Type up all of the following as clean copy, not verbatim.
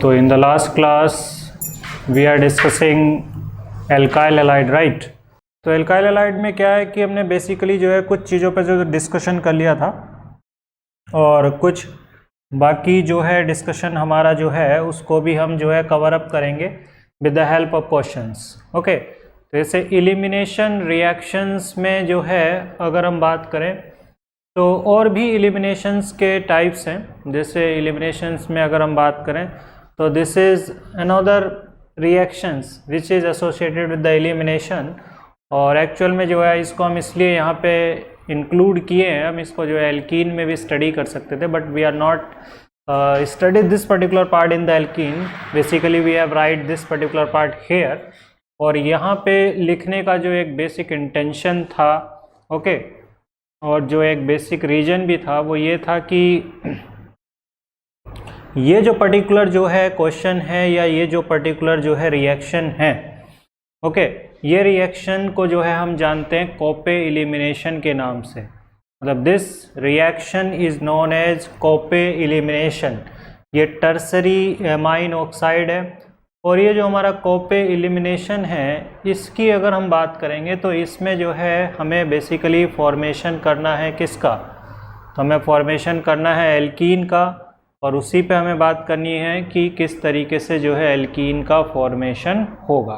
तो in the last class we are discussing alkyl halide, right. तो alkyl halide में क्या है कि हमने बेसिकली जो है कुछ चीज़ों पे जो डिस्कशन कर लिया था और कुछ बाकी जो है डिस्कशन हमारा जो है उसको भी हम जो है कवर अप करेंगे with the help of questions. Okay, तो जैसे एलिमिनेशन रिएक्शंस में जो है अगर हम बात करें तो और भी एलिमिनेशंस के टाइप्स हैं। जैसे एलिमिनेशंस में अगर हम बात करें तो this is another reactions which is associated with the elimination, और एक्चुअल में जो है इसको हम इसलिए यहाँ पे इंक्लूड किए हैं, हम इसको जो है एल्कीन में भी स्टडी कर सकते थे, but we are not study this particular part in the alkene. Basically we have write this particular part here, और यहाँ पे लिखने का जो एक बेसिक इंटेंशन था, ओके, और जो एक बेसिक रीजन भी था वो ये था कि ये जो पर्टिकुलर जो है क्वेश्चन है या ये जो पर्टिकुलर जो है रिएक्शन है, ओके, ये रिएक्शन को जो है हम जानते हैं कोपे एलिमिनेशन के नाम से। मतलब this reaction is known as Cope elimination. ये टर्सरी एमाइन ऑक्साइड है, और ये जो हमारा कोपे एलिमिनेशन है इसकी अगर हम बात करेंगे तो इसमें जो है हमें बेसिकली फॉर्मेशन करना है किसका, तो हमें फॉर्मेशन करना है एल्कीन का, और उसी पे हमें बात करनी है कि किस तरीके से जो है एल्कीन का फॉर्मेशन होगा।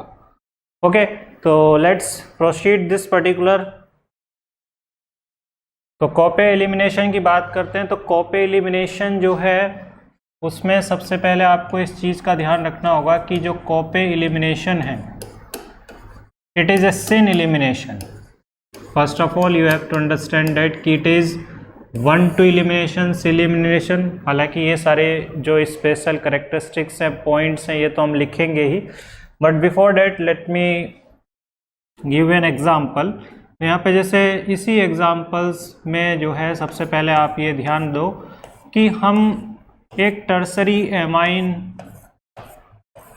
ओके, तो लेट्स प्रोसीड दिस पर्टिकुलर। तो कोपे एलिमिनेशन की बात करते हैं। तो कोपे एलिमिनेशन जो है उसमें सबसे पहले आपको इस चीज़ का ध्यान रखना होगा कि जो कोपे एलिमिनेशन है it is a syn elimination. First of all you have to understand that कि इट इज़ 1-2 एलिमिनेशन। हालांकि ये सारे जो स्पेशल करेक्टरिस्टिक्स हैं, पॉइंट्स हैं, ये तो हम लिखेंगे ही, but before that let me give an example. यहाँ पे जैसे इसी एग्जाम्पल्स में जो है सबसे पहले आप ये ध्यान दो कि हम एक टर्सरी एमाइन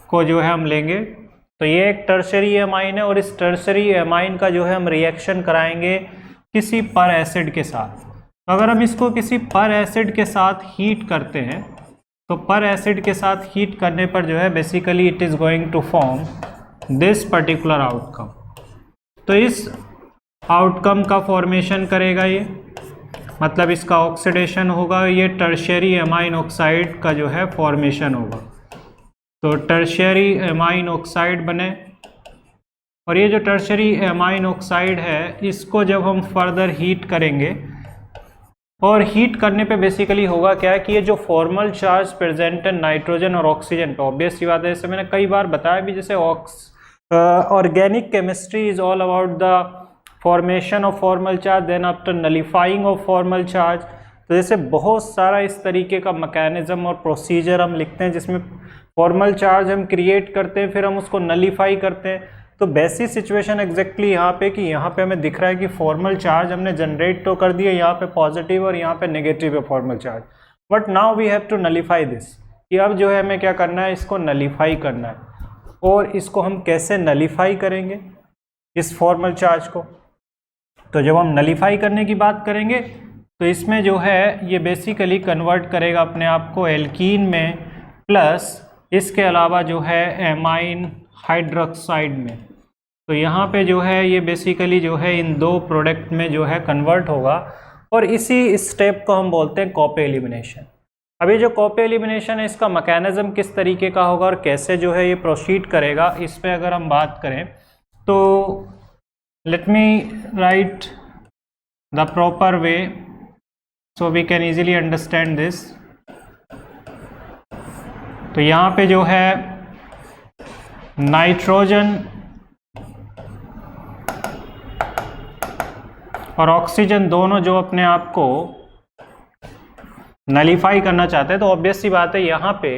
को जो है हम लेंगे। तो ये एक टर्सरी एमाइन है, और इस टर्सरी एमाइन का जो है हम रिएक्शन कराएंगे किसी पर एसिड के साथ। तो अगर हम इसको किसी पर एसिड के साथ हीट करते हैं तो पर एसिड के साथ हीट करने पर जो है basically it is going to form this particular outcome. तो इस आउटकम का फॉर्मेशन करेगा ये, मतलब इसका ऑक्सीडेशन होगा, ये टर्शियरी एमाइन ऑक्साइड का जो है फॉर्मेशन होगा। तो टर्शियरी एमाइन ऑक्साइड बने, और ये जो टर्शियरी एमाइन ऑक्साइड है इसको जब हम फर्दर हीट करेंगे, और हीट करने पे बेसिकली होगा क्या है कि ये जो फॉर्मल चार्ज प्रेजेंट है नाइट्रोजन और ऑक्सीजन पे, ऑब्वियस सी बात है, जैसे मैंने कई बार बताया भी, जैसे organic chemistry is all about the formation of formal charge then after nullifying of formal charge. तो जैसे बहुत सारा इस तरीके का मैकेनिज्म और प्रोसीजर हम लिखते हैं जिसमें फॉर्मल चार्ज हम क्रिएट करते हैं, फिर हम उसको नलिफाई करते हैं। तो वैसी सिचुएशन एग्जैक्टली यहाँ पे कि यहाँ पे हमें दिख रहा है कि फॉर्मल चार्ज हमने जनरेट तो कर दिया, यहाँ पे पॉजिटिव और यहाँ पे नेगेटिव है formal charge, but now we have to nullify this, कि अब जो है हमें क्या करना है, इसको नलिफाई करना है। और इसको हम कैसे नलिफाई करेंगे इस फॉर्मल चार्ज को, तो जब हम नलिफाई करने की बात करेंगे तो इसमें जो है ये बेसिकली कन्वर्ट करेगा अपने आप को एल्कीन में, प्लस इसके अलावा जो है एमाइन हाइड्रोक्साइड में। तो यहाँ पे जो है ये बेसिकली जो है इन दो प्रोडक्ट में जो है कन्वर्ट होगा, और इसी स्टेप को हम बोलते हैं कोपे एलिमिनेशन। अब ये जो कोपे एलिमिनेशन है इसका मैकेनिज्म किस तरीके का होगा और कैसे जो है ये प्रोसीड करेगा, इस पे अगर हम बात करें तो let me write the proper way so we can easily understand this. तो यहाँ पे जो है नाइट्रोजन और ऑक्सीजन दोनों जो अपने आप को नलिफाई करना चाहते हैं, तो ऑब्वियस सी बात है यहाँ पे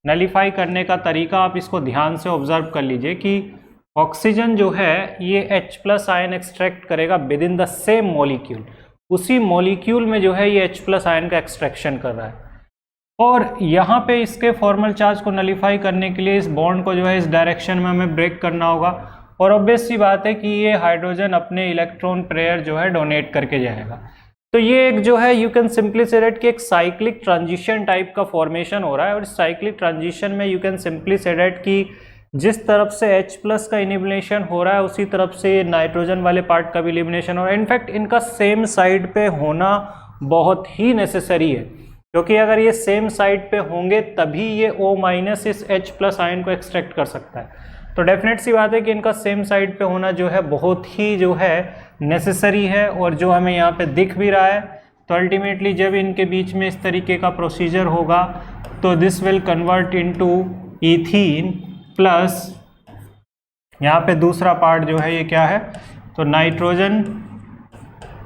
नलिफाई करने का तरीका आप इसको ध्यान से ऑब्जर्व कर लीजिए कि ऑक्सीजन जो है ये H+ आयन एक्सट्रैक्ट करेगा with in the same molecule, उसी मॉलिक्यूल में जो है ये H+ आयन का एक्सट्रैक्शन कर रहा है, और यहाँ पे इसके फॉर्मल चार्ज को नलिफाई करने के लिए इस बॉन्ड को जो है इस डायरेक्शन में हमें ब्रेक करना होगा, और ऑब्वियस सी बात है कि ये हाइड्रोजन अपने इलेक्ट्रॉन पेयर जो है डोनेट करके जाएगा। तो ये एक जो है you can simply say that कि एक साइक्लिक ट्रांजिशन टाइप का फॉर्मेशन हो रहा है, और इस साइक्लिक ट्रांजिशन में you can simply say that कि जिस तरफ से H+ का इलिमिनेशन हो रहा है उसी तरफ से नाइट्रोजन वाले पार्ट का भी इलिमिनेशन हो रहा है। इनफैक्ट इनका सेम साइड पे होना बहुत ही नेसेसरी है, क्योंकि अगर ये सेम साइड पे होंगे तभी ये O- इस H+ आयन को एक्सट्रैक्ट कर सकता है। तो डेफिनेट सी बात है कि इनका सेम साइड पे होना जो है बहुत ही जो है नेसेसरी है, और जो हमें यहाँ पे दिख भी रहा है। तो अल्टीमेटली जब इनके बीच में इस तरीके का प्रोसीजर होगा तो this will convert into ethene plus यहाँ पे दूसरा पार्ट जो है ये क्या है, तो नाइट्रोजन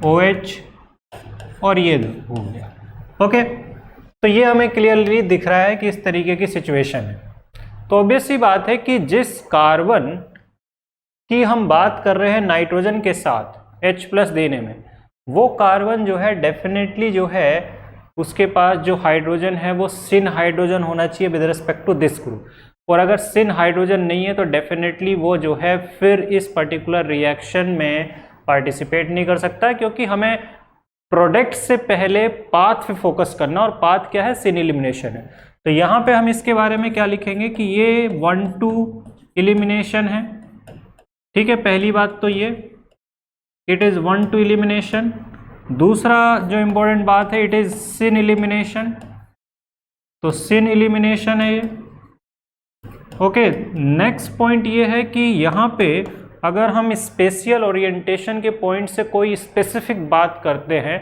OH और ये हो गया। ओके, तो ये हमें क्लियरली दिख रहा है कि इस तरीके की सिचुएशन है। तो ऑब्वियस सी बात है कि जिस कार्बन की हम बात कर रहे हैं नाइट्रोजन के साथ H+ देने में, वो कार्बन जो है डेफिनेटली जो है उसके पास जो हाइड्रोजन है वो सिन हाइड्रोजन होना चाहिए with respect to this group, और अगर सिन हाइड्रोजन नहीं है तो डेफिनेटली वो जो है फिर इस पर्टिकुलर रिएक्शन में पार्टिसिपेट नहीं कर सकता, क्योंकि हमें प्रोडक्ट से पहले पाथ पे फोकस करना, और पाथ क्या है, सिन एलिमिनेशन है। तो यहाँ पे हम इसके बारे में क्या लिखेंगे कि ये 1-2 एलिमिनेशन है, ठीक है। पहली बात तो ये इट इज़ 1-2 एलिमिनेशन। दूसरा जो इम्पोर्टेंट बात है इट इज़ सिन एलिमिनेशन, तो सिन एलिमिनेशन है ये। ओके, नेक्स्ट पॉइंट ये है कि यहाँ पे अगर हम स्पेशियल ओरिएंटेशन के पॉइंट से कोई स्पेसिफिक बात करते हैं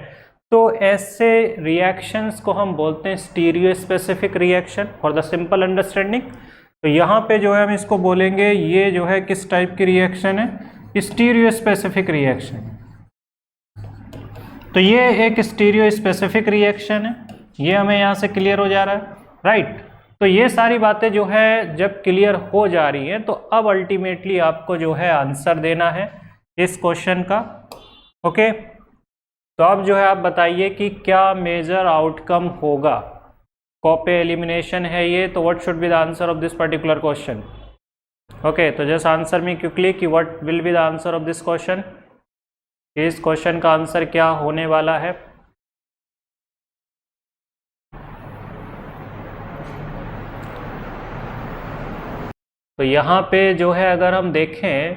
तो ऐसे रिएक्शंस को हम बोलते हैं stereo specific reaction for the simple understanding. तो यहाँ पे जो है हम इसको बोलेंगे ये जो है किस टाइप की रिएक्शन है, स्टीरियो स्पेसिफिक रिएक्शन। तो ये एक स्टीरियो स्पेसिफिक रिएक्शन है, ये हमें यहाँ से क्लियर हो जा रहा है, राइट। तो ये सारी बातें जो है जब क्लियर हो जा रही हैं तो अब अल्टीमेटली आपको जो है आंसर देना है इस क्वेश्चन का। ओके, तो अब जो है आप बताइए कि क्या मेजर आउटकम होगा। कॉपे एलिमिनेशन है ये, तो what should be the answer of this particular question. Okay, तो जस्ट आंसर मी क्विकली कि what will be the answer of this question. इस क्वेश्चन का आंसर क्या होने वाला है। तो यहाँ पे जो है अगर हम देखें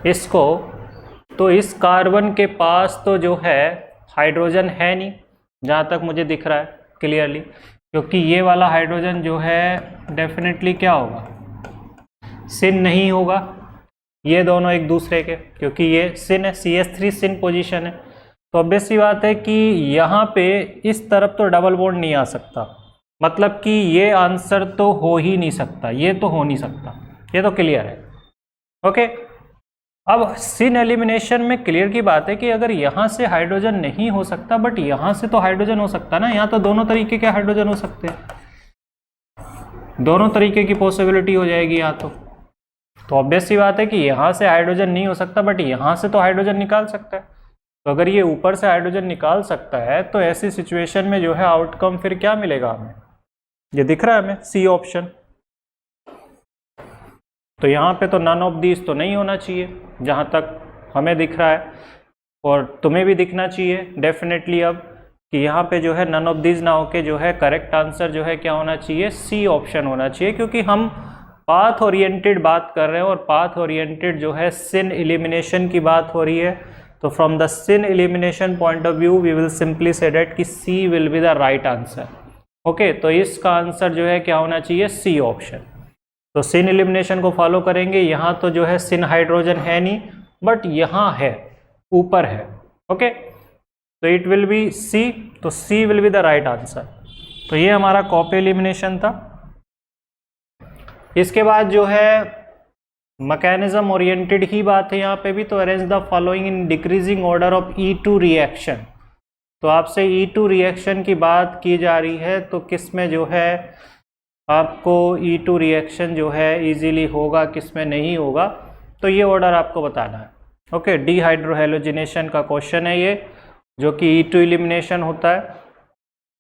इसको, तो इस कार्बन के पास तो जो है हाइड्रोजन है नहीं, जहाँ तक मुझे दिख रहा है क्लियरली, क्योंकि ये वाला हाइड्रोजन जो है डेफिनेटली क्या होगा, सिन नहीं होगा। ये दोनों एक दूसरे के, क्योंकि ये सिन है, CH3 सिन पोजीशन है। तो ऑब्वियस सी बात है कि यहाँ पे इस तरफ तो डबल बॉन्ड नहीं आ सकता, मतलब कि ये आंसर तो हो ही नहीं सकता, ये तो हो नहीं सकता, ये तो क्लियर है। ओके, अब सिन एलिमिनेशन में क्लियर की बात है कि अगर यहाँ से हाइड्रोजन नहीं हो सकता बट यहाँ से तो हाइड्रोजन हो सकता ना, यहाँ तो दोनों तरीके के हाइड्रोजन हो सकते हैं, दोनों तरीके की पॉसिबिलिटी हो जाएगी यहाँ तो ऑब्वियस सी बात है कि यहाँ से हाइड्रोजन नहीं हो सकता बट यहाँ से तो हाइड्रोजन निकाल सकता है। तो अगर ये ऊपर से हाइड्रोजन निकाल सकता है तो ऐसी सिचुएशन में जो है आउटकम फिर क्या मिलेगा हमें, ये दिख रहा है हमें, सी ऑप्शन। तो यहाँ पे तो नन ऑफ दीज तो नहीं होना चाहिए जहाँ तक हमें दिख रहा है, और तुम्हें भी दिखना चाहिए डेफिनेटली अब कि यहाँ पे जो है नन ऑफ दीज ना होके जो है करेक्ट आंसर जो है क्या होना चाहिए, सी ऑप्शन होना चाहिए, क्योंकि हम पाथ ओरिएंटेड बात कर रहे हैं और पाथ ओरिएंटेड जो है सिन एलिमिनेशन की बात हो रही है। तो from the sin elimination point of view we will simply say that कि C will be the right answer. Okay, तो इसका आंसर जो है क्या होना चाहिए, सी ऑप्शन। तो सिन एलिमिनेशन को फॉलो करेंगे। यहाँ तो जो है सिन हाइड्रोजन है नहीं बट यहाँ है, ऊपर है। ओके, तो इट विल बी सी, तो C will be the right answer. तो ये हमारा कॉपी एलिमिनेशन था। इसके बाद जो है मैकेनिज्म ओरिएंटेड ही बात है यहाँ पे भी। तो arrange the following in decreasing order of E2 reaction. तो आपसे E2 रिएक्शन की बात की जा रही है, तो किस में जो है आपको E2 रिएक्शन जो है इजीली होगा, किस में नहीं होगा, तो ये ऑर्डर आपको बताना है। ओके, डिहाइड्रोहेलोजिनेशन का क्वेश्चन है ये, जो कि E2 एलिमिनेशन होता है।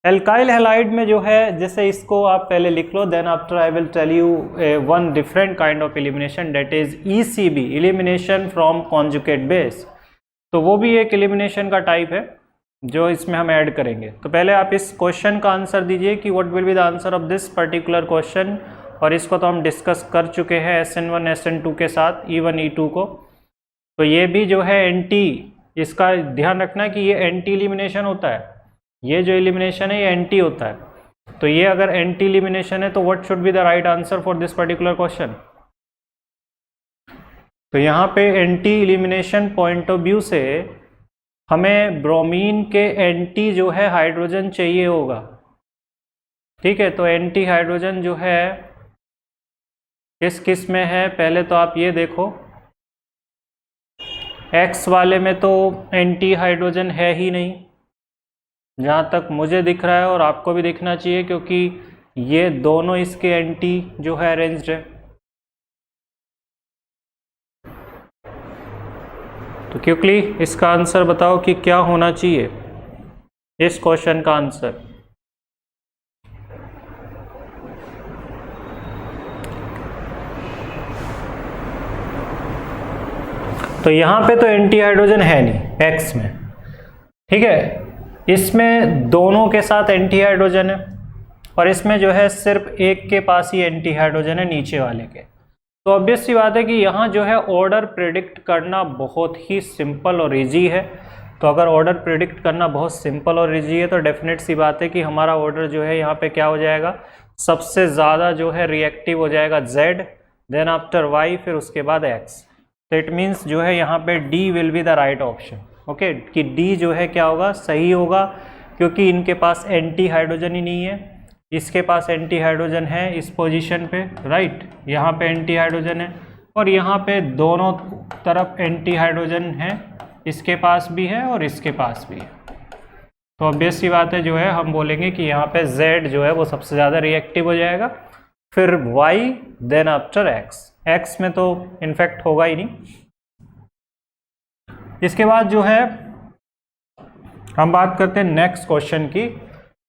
एल्काइल हैलाइड में जो है, जैसे इसको आप पहले लिख लो, then after I will tell you one different kind of elimination, that is ECB, elimination from conjugate base. तो वो भी एक एलिमिनेशन का टाइप है जो इसमें हम ऐड करेंगे। तो पहले आप इस क्वेश्चन का आंसर दीजिए कि what will be the answer of this particular question, और इसको तो हम डिस्कस कर चुके हैं SN1 SN2 के साथ, E1 E2 को। तो ये भी जो है एंटी, इसका ध्यान रखना कि ये एंटी एलिमिनेशन होता है, ये जो एलिमिनेशन है ये एंटी होता है। तो ये अगर एंटी एलिमिनेशन है तो what should be the right answer for this particular question. तो यहाँ पे anti elimination point of view से हमें ब्रोमीन के एंटी जो है हाइड्रोजन चाहिए होगा, ठीक है। तो एंटी हाइड्रोजन जो है किस किस में है, पहले तो आप ये देखो, X वाले में तो एंटी हाइड्रोजन है ही नहीं जहाँ तक मुझे दिख रहा है, और आपको भी दिखना चाहिए क्योंकि ये दोनों इसके एंटी जो है अरेंज्ड है। तो क्विकली इसका आंसर बताओ कि क्या होना चाहिए इस क्वेश्चन का आंसर। तो यहाँ पे तो एंटी हाइड्रोजन है नहीं X में, ठीक है। इसमें दोनों के साथ एंटी हाइड्रोजन है, और इसमें जो है सिर्फ एक के पास ही एंटी हाइड्रोजन है, नीचे वाले के। तो ऑब्वियस सी बात है कि यहाँ जो है ऑर्डर प्रिडिक्ट करना बहुत ही सिंपल और इजी है। तो अगर ऑर्डर प्रिडिक्ट करना बहुत सिंपल और इजी है तो डेफिनेट सी बात है कि हमारा ऑर्डर जो है यहाँ पे क्या हो जाएगा, सबसे ज़्यादा जो है रिएक्टिव हो जाएगा Z, देन आफ्टर Y, फिर उसके बाद X। तो इट मीन्स जो है यहाँ पे D will be the right option, okay, कि D जो है क्या होगा, सही होगा, क्योंकि इनके पास एंटी हाइड्रोजन ही नहीं है। इसके पास एंटी हाइड्रोजन है इस पोजीशन पे, राइट, यहाँ पे एंटी हाइड्रोजन है, और यहाँ पे दोनों तरफ एंटी हाइड्रोजन है, इसके पास भी है और इसके पास भी है। तो ऑब्वियस सी बात है जो है हम बोलेंगे कि यहाँ पे Z जो है वो सबसे ज़्यादा रिएक्टिव हो जाएगा, फिर Y, देन आफ्टर X में तो इनफैक्ट होगा ही नहीं। इसके बाद जो है हम बात करते हैं नेक्स्ट क्वेश्चन की।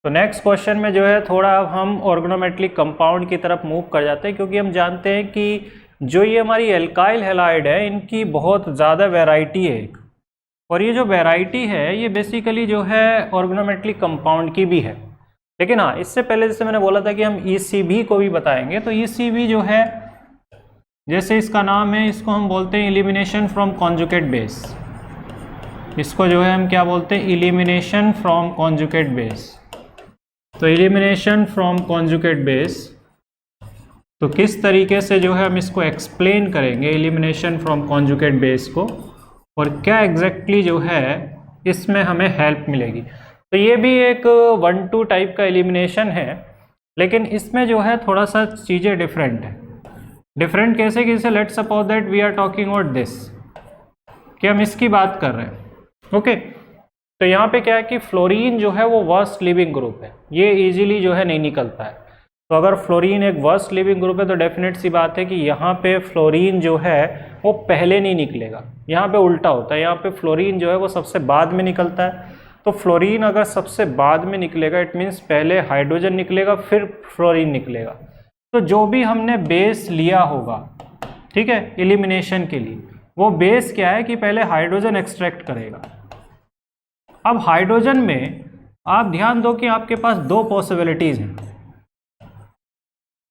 तो नेक्स्ट क्वेश्चन में जो है थोड़ा हम ऑर्गेनोमेटलिक कंपाउंड की तरफ मूव कर जाते हैं, क्योंकि हम जानते हैं कि जो ये हमारी एल्काइल हैलाइड है इनकी बहुत ज़्यादा वैरायटी है एक, और ये जो वैरायटी है ये बेसिकली जो है ऑर्गेनोमेटलिक कंपाउंड की भी है। लेकिन हाँ, इससे पहले जैसे मैंने बोला था कि हम ECB को भी बताएंगे, तो ECB जो है जैसे इसका नाम है, इसको हम बोलते हैं एलिमिनेशन फ्रॉम कॉन्जुगेट बेस। इसको जो है हम क्या बोलते हैं, एलिमिनेशन फ्रॉम कॉन्जुगेट बेस। तो एलिमिनेशन फ्रॉम कॉन्जुगेट बेस, तो किस तरीके से जो है हम इसको एक्सप्लेन करेंगे एलिमिनेशन फ्रॉम कॉन्जुगेट बेस को, और क्या एग्जैक्टली जो है इसमें हमें हेल्प मिलेगी। तो ये भी एक 1-2 टाइप का एलिमिनेशन है, लेकिन इसमें जो है थोड़ा सा चीज़ें डिफरेंट है। डिफरेंट कैसे, कि let's suppose that we are talking about this, कि हम इसकी बात कर रहे हैं, ओके। तो यहाँ पे क्या है कि फ्लोरीन जो है वो वर्स्ट लिविंग ग्रुप है, ये इजीली जो है नहीं निकलता है। तो अगर फ्लोरीन एक वर्स्ट लिविंग ग्रुप है तो डेफिनेट सी बात है कि यहाँ पे फ्लोरीन जो है वो पहले नहीं निकलेगा, यहाँ पे उल्टा होता है, यहाँ पे फ्लोरीन जो है वो सबसे बाद में निकलता है। तो फ्लोरीन अगर सबसे बाद में निकलेगा इट मीन्स पहले हाइड्रोजन निकलेगा फिर फ्लोरीन निकलेगा। तो जो भी हमने बेस लिया होगा, ठीक है, एलिमिनेशन के लिए, वो बेस क्या है कि पहले हाइड्रोजन एक्सट्रैक्ट करेगा। अब हाइड्रोजन में आप ध्यान दो कि आपके पास 2 पॉसिबिलिटीज़ हैं।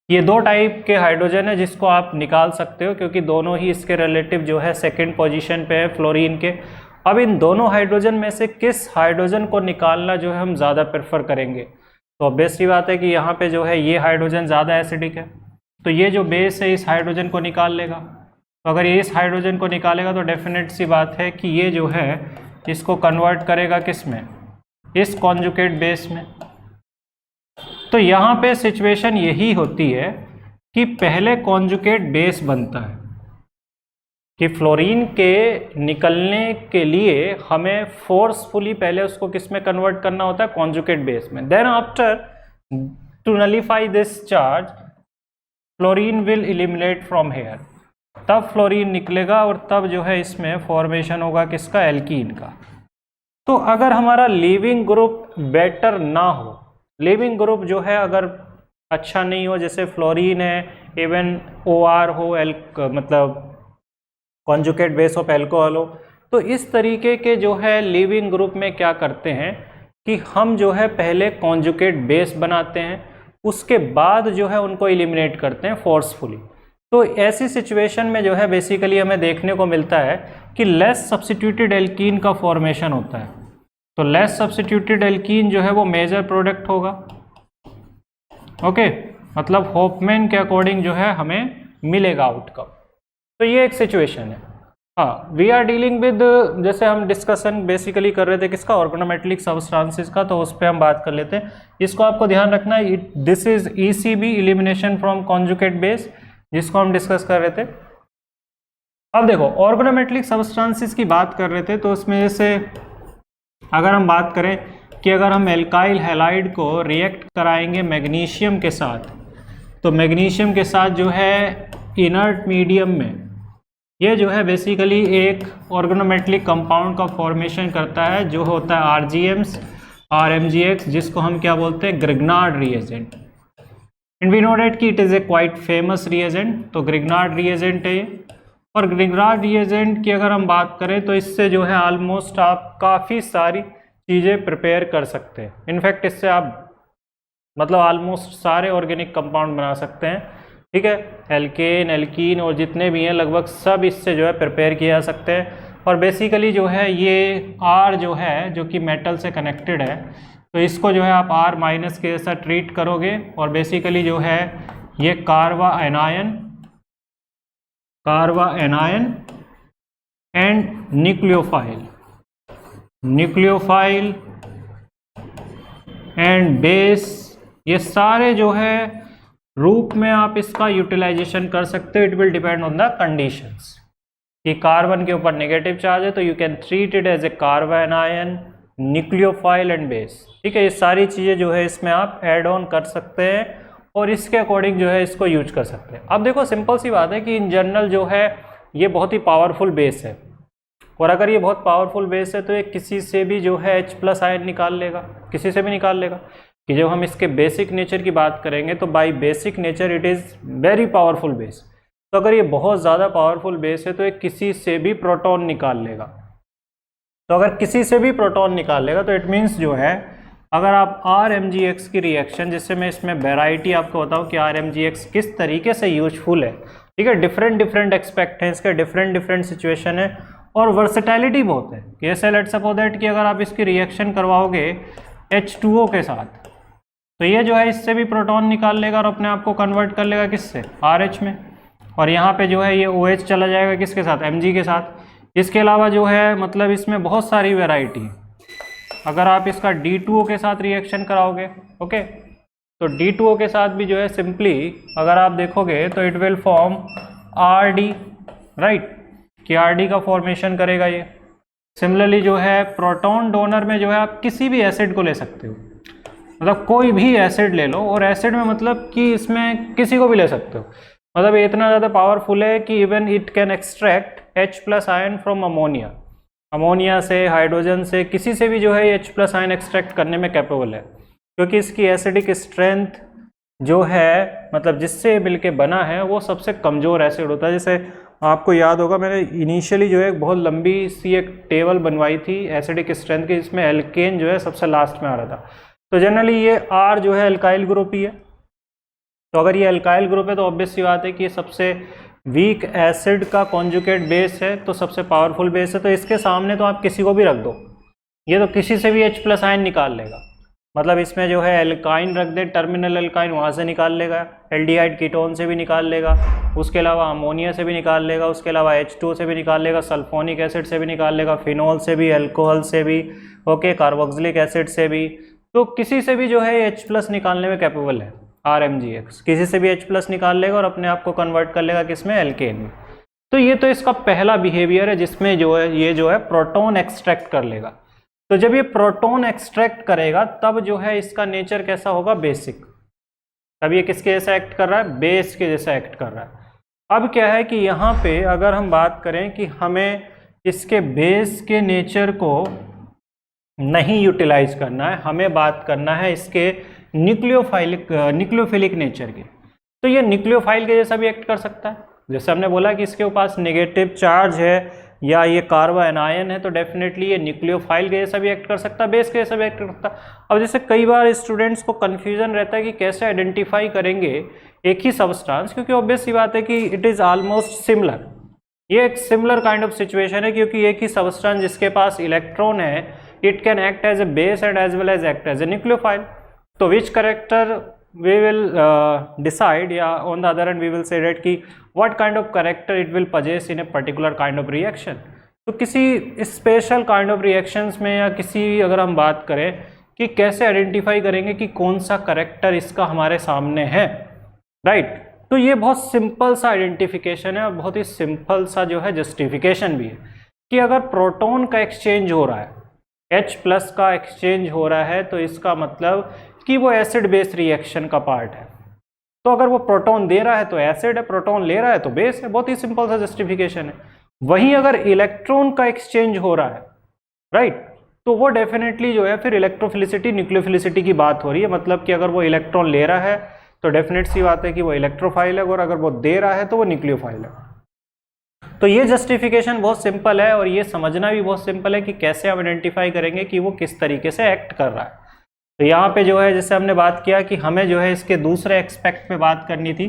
ये 2 टाइप के हाइड्रोजन है जिसको आप निकाल सकते हो, क्योंकि दोनों ही इसके रिलेटिव जो है सेकंड पोजीशन पे है फ्लोरीन के। अब इन दोनों हाइड्रोजन में से किस हाइड्रोजन को निकालना जो है हम ज़्यादा प्रेफर करेंगे। तो ऑब्वियस सी बात है कि यहाँ पे जो है ये हाइड्रोजन ज़्यादा एसिडिक है, तो ये जो बेस है इस हाइड्रोजन को निकाल लेगा। तो अगर ये इस हाइड्रोजन को निकालेगा तो डेफिनेट सी बात है कि ये जो है इसको कन्वर्ट करेगा किस में, इस कॉन्जुगेट बेस में। तो यहाँ पे सिचुएशन यही होती है कि पहले कॉन्जुगेट बेस बनता है, कि फ्लोरीन के निकलने के लिए हमें फोर्सफुली पहले उसको किस में कन्वर्ट करना होता है, कॉन्जुगेट बेस में। Then after to nullify this charge fluorine will eliminate from here, तब फ्लोरीन निकलेगा और तब जो है इसमें फॉर्मेशन होगा किसका, एल्कीन का। तो अगर हमारा लिविंग ग्रुप बेटर ना हो, लिविंग ग्रुप जो है अगर अच्छा नहीं हो, जैसे फ्लोरीन है, इवन OR हो, मतलब कॉन्जुगेट बेस ऑफ एल्कोहल हो, तो इस तरीके के जो है लीविंग ग्रुप में क्या करते हैं कि हम जो है पहले कॉन्जुगेट बेस बनाते हैं, उसके बाद जो है उनको एलिमिनेट करते हैं फोर्सफुली। तो ऐसी सिचुएशन में जो है बेसिकली हमें देखने को मिलता है कि लेस सब्स्टिट्यूटेड एल्कीन का फॉर्मेशन होता है। तो लेस सब्स्टिट्यूटेड एल्कीन जो है वो मेजर प्रोडक्ट होगा। ओके, मतलब होफमैन के अकॉर्डिंग जो है हमें मिलेगा आउटकम। तो ये एक सिचुएशन है। हाँ, वी आर डीलिंग विद, जैसे हम डिस्कशन बेसिकली कर रहे थे किसका, ऑर्गेनोमेटेलिक सब्सटेंसेस का, तो उस पर हम बात कर लेते हैं। इसको आपको ध्यान रखना है, this is ECB, elimination from conjugate base, जिसको हम डिस्कस कर रहे थे। अब देखो ऑर्गेनोमेटेलिक सब्सटेंसेस की बात कर रहे थे, तो उसमें जैसे अगर हम बात करें कि अगर हम एल्काइल हैलाइड को रिएक्ट कराएंगे मैग्नीशियम के साथ, तो मैग्नीशियम के साथ जो है इनर्ट मीडियम में ये जो है बेसिकली एक ऑर्गेनोमेटेलिक कंपाउंड का फॉर्मेशन करता है जो होता है RGMs, RMGX, जिसको हम क्या बोलते हैं, Grignard reagent. And we know that कि it is a quite famous reagent. तो ग्रिग्नार्ड रिएजेंट है ये। और ग्रिग्नार्ड रिएजेंट की अगर हम बात करें तो इससे जो है ऑलमोस्ट आप काफ़ी सारी चीज़ें प्रिपेयर कर सकते हैं। इनफैक्ट इससे आप मतलब ऑलमोस्ट सारे ऑर्गेनिक कंपाउंड बना सकते हैं, ठीक है। एल्केन, एल्कीन और जितने भी हैं लगभग सब इससे जो है प्रिपेयर किए जा सकते हैं। और बेसिकली जो है ये R जो है जो कि मेटल से कनेक्टेड है, तो इसको जो है आप R- के जैसा ट्रीट करोगे और बेसिकली जो है ये carbanion and nucleophile and base, ये सारे जो है रूप में आप इसका यूटिलाइजेशन कर सकते हो। It will depend on the conditions कि कार्बन के ऊपर नेगेटिव चार्ज है तो you can treat it as a carbon anion, nucleophile and base, ठीक है। ये सारी चीज़ें जो है इसमें आप ऐड ऑन कर सकते हैं और इसके अकॉर्डिंग जो है इसको यूज कर सकते हैं। अब देखो सिंपल सी बात है कि इन जनरल जो है ये बहुत ही पावरफुल बेस है, और अगर ये बहुत पावरफुल बेस है तो ये किसी से भी जो है H+ आयन निकाल लेगा, किसी से भी निकाल लेगा। कि जब हम इसके बेसिक नेचर की बात करेंगे तो by basic nature it is very powerful base. तो अगर ये बहुत ज़्यादा पावरफुल बेस है तो ये किसी से भी प्रोटॉन निकाल लेगा। तो अगर किसी से भी प्रोटॉन निकाल लेगा तो इट मीन्स जो है अगर आप RMGX की रिएक्शन, जिससे मैं इसमें वेराइटी आपको बताऊँ कि RMGX किस तरीके से यूजफुल है, ठीक है। डिफरेंट एक्सपेक्ट हैं इसके, डिफरेंट सिचुएशन है और वर्सेटैलिटी बहुत है। जैसे लेट्स सपोज दैट कि अगर आप इसकी रिएक्शन करवाओगे H2O के साथ तो ये जो है इससे भी प्रोटॉन निकाल लेगा और अपने आप को कन्वर्ट कर लेगा किससे, RH में। और यहाँ पे जो है ये OH चला जाएगा किसके साथ, Mg के साथ। इसके अलावा जो है मतलब इसमें बहुत सारी वैरायटी है। अगर आप इसका D2O के साथ रिएक्शन कराओगे, ओके, तो D2O के साथ भी जो है सिंपली अगर आप देखोगे तो it will form RD, right, कि RD का फॉर्मेशन करेगा ये। सिमिलरली जो है प्रोटॉन डोनर में जो है आप किसी भी एसिड को ले सकते हो, मतलब कोई भी एसिड ले लो, और एसिड में मतलब कि इसमें किसी को भी ले सकते हो। मतलब ये इतना ज़्यादा पावरफुल है कि even it can extract H+ ion from ammonia, ammonia से, हाइड्रोजन से, किसी से भी जो है H+ आयन एक्सट्रैक्ट करने में कैपेबल है, क्योंकि इसकी एसिडिक स्ट्रेंथ जो है मतलब जिससे मिलके बना है वो सबसे कमज़ोर एसिड होता है। जैसे आपको याद होगा मैंने इनिशियली जो है बहुत लंबी सी एक टेबल बनवाई थी एसिडिक स्ट्रेंथ की, जिसमें एल्केन जो है सबसे लास्ट में आ रहा था। तो जनरली ये R जो है एल्काइल ग्रुप ही है। तो अगर ये एल्काइल ग्रुप है तो ऑब्वियस सी बात है कि ये सबसे वीक एसिड का कॉन्जुगेट बेस है, तो सबसे पावरफुल बेस है। तो इसके सामने तो आप किसी को भी रख दो, ये तो किसी से भी H+ आयन निकाल लेगा। मतलब इसमें जो है एल्काइन रख दे, टर्मिनल एल्काइन वहाँ से निकाल लेगा, एल्डिहाइड कीटोन से भी निकाल लेगा, उसके अलावा अमोनिया से भी निकाल लेगा, उसके अलावा H2 से भी निकाल लेगा, सल्फोनिक एसिड से भी निकाल लेगा, फिनॉल से भी, अल्कोहल से भी, ओके, कार्बोक्सिलिक एसिड से भी। तो किसी से भी जो है H+ निकालने में कैपेबल है RMGX, किसी से भी H+ निकाल लेगा और अपने आप को कन्वर्ट कर लेगा किसमें, एल्केन में। तो ये तो इसका पहला बिहेवियर है जिसमें जो है ये जो है प्रोटॉन एक्सट्रैक्ट कर लेगा। तो जब ये प्रोटॉन एक्सट्रैक्ट करेगा तब जो है इसका नेचर कैसा होगा, बेसिक। तब ये किसके जैसा एक्ट कर रहा है, बेस के जैसा एक्ट कर रहा है। अब क्या है कि यहाँ पे अगर हम बात करें कि हमें इसके बेस के नेचर को नहीं यूटिलाइज करना है, हमें बात करना है इसके न्यूक्लियोफिलिक नेचर की। तो ये न्यूक्लियोफाइल के जैसा भी एक्ट कर सकता है। जैसे हमने बोला कि इसके पास नेगेटिव चार्ज है या ये कार्बो एनायन है तो डेफिनेटली ये न्यूक्लियोफाइल के जैसा भी एक्ट कर सकता है, बेस के जैसा भी एक्ट कर सकता है। अब जैसे कई बार स्टूडेंट्स को कन्फ्यूजन रहता है कि कैसे आइडेंटिफाई करेंगे एक ही सब्सटेंस, क्योंकि ऑब्वियस सी बात है कि इट इज़ ऑलमोस्ट सिमिलर। ये एक सिमिलर काइंड ऑफ सिचुएशन है, क्योंकि एक ही सब्सटेंस जिसके पास इलेक्ट्रॉन है it can act as a base and as well as act as a nucleophile. तो which character we will decide, या on the other hand we will say that कि what kind of character it will possess in a particular kind of reaction। तो किसी special kind of reactions में या किसी अगर हम बात करें कि कैसे आइडेंटिफाई करेंगे कि कौन सा करेक्टर इसका हमारे सामने है, राइट। तो ये बहुत सिंपल सा आइडेंटिफिकेशन है और बहुत ही सिंपल सा जो है जस्टिफिकेशन भी है कि अगर प्रोटॉन का एक्सचेंज हो रहा है, H+ का एक्सचेंज हो रहा है, तो इसका मतलब कि वो एसिड बेस रिएक्शन का पार्ट है। तो अगर वो प्रोटॉन दे रहा है तो एसिड है, प्रोटॉन ले रहा है तो बेस है, बहुत ही सिंपल सा जस्टिफिकेशन है। वहीं अगर इलेक्ट्रॉन का एक्सचेंज हो रहा है, राइट, तो वो डेफिनेटली जो है फिर इलेक्ट्रोफिलिसिटी न्यूक्लियोफिलिसिटी की बात हो रही है। मतलब कि अगर वो इलेक्ट्रॉन ले रहा है तो डेफिनेट सी बात है कि वो इलेक्ट्रोफाइल है, और अगर वो दे रहा है तो वो न्यूक्लियोफाइल है। तो ये जस्टिफिकेशन बहुत सिंपल है और ये समझना भी बहुत सिंपल है कि कैसे हम आइडेंटिफाई करेंगे कि वो किस तरीके से एक्ट कर रहा है। तो यहाँ पे जो है जैसे हमने बात किया कि हमें जो है इसके दूसरे एक्सपेक्ट पे बात करनी थी।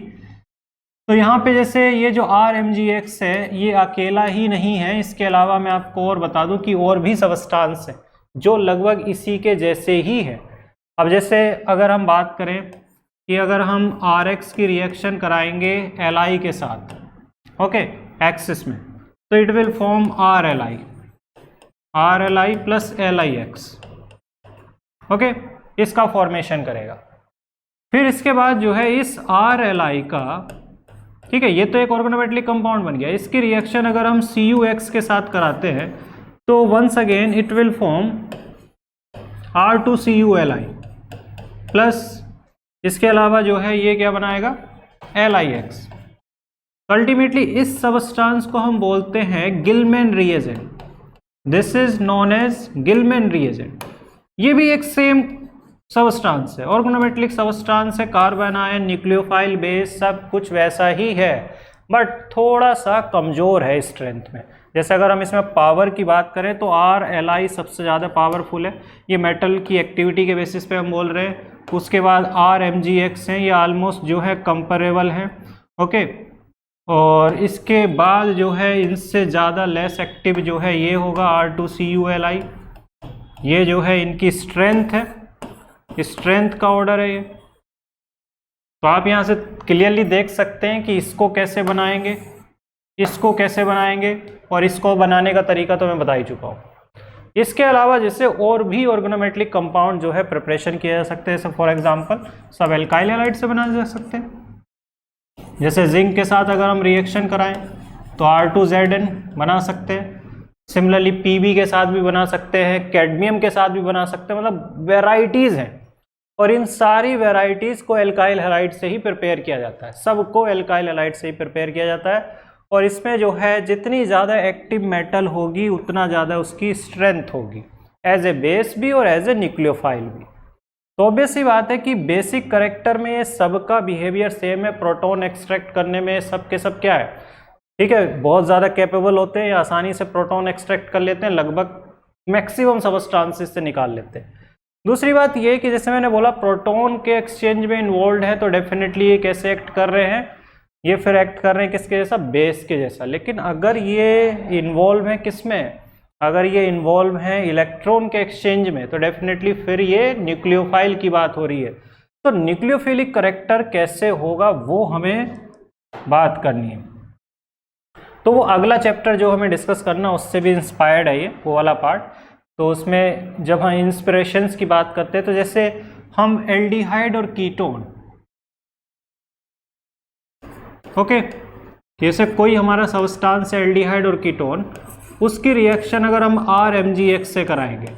तो यहाँ पे जैसे ये जो RMgX है ये अकेला ही नहीं है, इसके अलावा मैं आपको और बता दूं कि और भी सब्सटेंस है जो लगभग इसी के जैसे ही है। अब जैसे अगर हम बात करें कि अगर हम RX की रिएक्शन कराएंगे Li के साथ, ओके, एक्सिस में, तो it will form RLi plus LiX, okay, इसका फॉर्मेशन करेगा। फिर इसके बाद जो है इस RLi का, ठीक है, ये तो एक ऑर्गेनोमेटेलिक कंपाउंड बन गया। इसकी रिएक्शन अगर हम CuX के साथ कराते हैं तो once again it will form R2CuLi plus इसके अलावा जो है ये क्या बनाएगा LiX। अल्टीमेटली इस सब्सटेंस को हम बोलते हैं Gilman reagent. This is known as Gilman reagent. ये भी एक सेम सब्सटेंस है, ऑर्गेनोमेटेलिक सब्सटेंस है, कार्बन एनायन, न्यूक्लियोफाइल, बेस, सब कुछ वैसा ही है, बट थोड़ा सा कमज़ोर है स्ट्रेंथ में। जैसे अगर हम इसमें पावर की बात करें तो RLi सबसे ज़्यादा पावरफुल है, ये मेटल की एक्टिविटी के बेसिस पे हम बोल रहे हैं। उसके बाद RMgX हैं, ये ऑलमोस्ट जो है कंपेरेबल हैं, ओके। और इसके बाद जो है इनसे ज़्यादा लेस एक्टिव जो है ये होगा R2CuLi। ये जो है इनकी स्ट्रेंथ है, स्ट्रेंथ का ऑर्डर है ये। तो आप यहाँ से क्लियरली देख सकते हैं कि इसको कैसे बनाएंगे, इसको कैसे बनाएंगे, और इसको बनाने का तरीका तो मैं बता ही चुका हूँ। इसके अलावा जैसे और भी ऑर्गेनोमेटेलिक कंपाउंड जो है प्रिपरेशन किया जा सकते हैं, जैसे फॉर एग्जांपल सब एल्काइल हैलाइड से बनाए जा सकते हैं। जैसे जिंक के साथ अगर हम रिएक्शन कराएं तो R2Zn बना सकते हैं। सिमिलरली Pb के साथ भी बना सकते हैं, कैडमियम के साथ भी बना सकते हैं, मतलब वेराइटीज़ हैं। और इन सारी वेराइटीज़ को एल्काइल हैलाइड से ही प्रिपेयर किया जाता है, सबको एल्काइल हैलाइड से ही प्रिपेयर किया जाता है। और इसमें जो है जितनी ज़्यादा एक्टिव मेटल होगी उतना ज़्यादा उसकी स्ट्रेंथ होगी, एज ए बेस भी और एज ए न्यूक्लियोफाइल भी। तो ऑब्वियस सी बात है कि बेसिक करेक्टर में ये सबका बिहेवियर सेम है। प्रोटॉन एक्सट्रैक्ट करने में सब के सब क्या है, ठीक है, बहुत ज़्यादा कैपेबल होते हैं, या आसानी से प्रोटॉन एक्सट्रैक्ट कर लेते हैं, लगभग मैक्सिमम सब्सटेंसेस से निकाल लेते हैं। दूसरी बात ये कि जैसे मैंने बोला प्रोटॉन के एक्सचेंज में इन्वॉल्व है, तो डेफिनेटली ये कैसे एक्ट कर रहे हैं, ये फिर एक्ट कर रहे हैं किसके जैसा, बेस के जैसा। लेकिन अगर ये इन्वॉल्व है किस में, अगर ये इन्वॉल्व है इलेक्ट्रॉन के एक्सचेंज में, तो डेफिनेटली फिर ये न्यूक्लियोफाइल की बात हो रही है। तो न्यूक्लियोफिलिक करेक्टर कैसे होगा वो हमें बात करनी है। तो वो अगला चैप्टर जो हमें डिस्कस करना उससे भी इंस्पायर्ड है ये, वो वाला पार्ट। तो उसमें जब हम इंस्पिरेशंस की बात करते हैं तो जैसे हम एल्डिहाइड और कीटोन, ओके, जैसे कोई हमारा सब्सटेंस है एल्डिहाइड और कीटोन, उसकी रिएक्शन अगर हम RMgX से कराएंगे,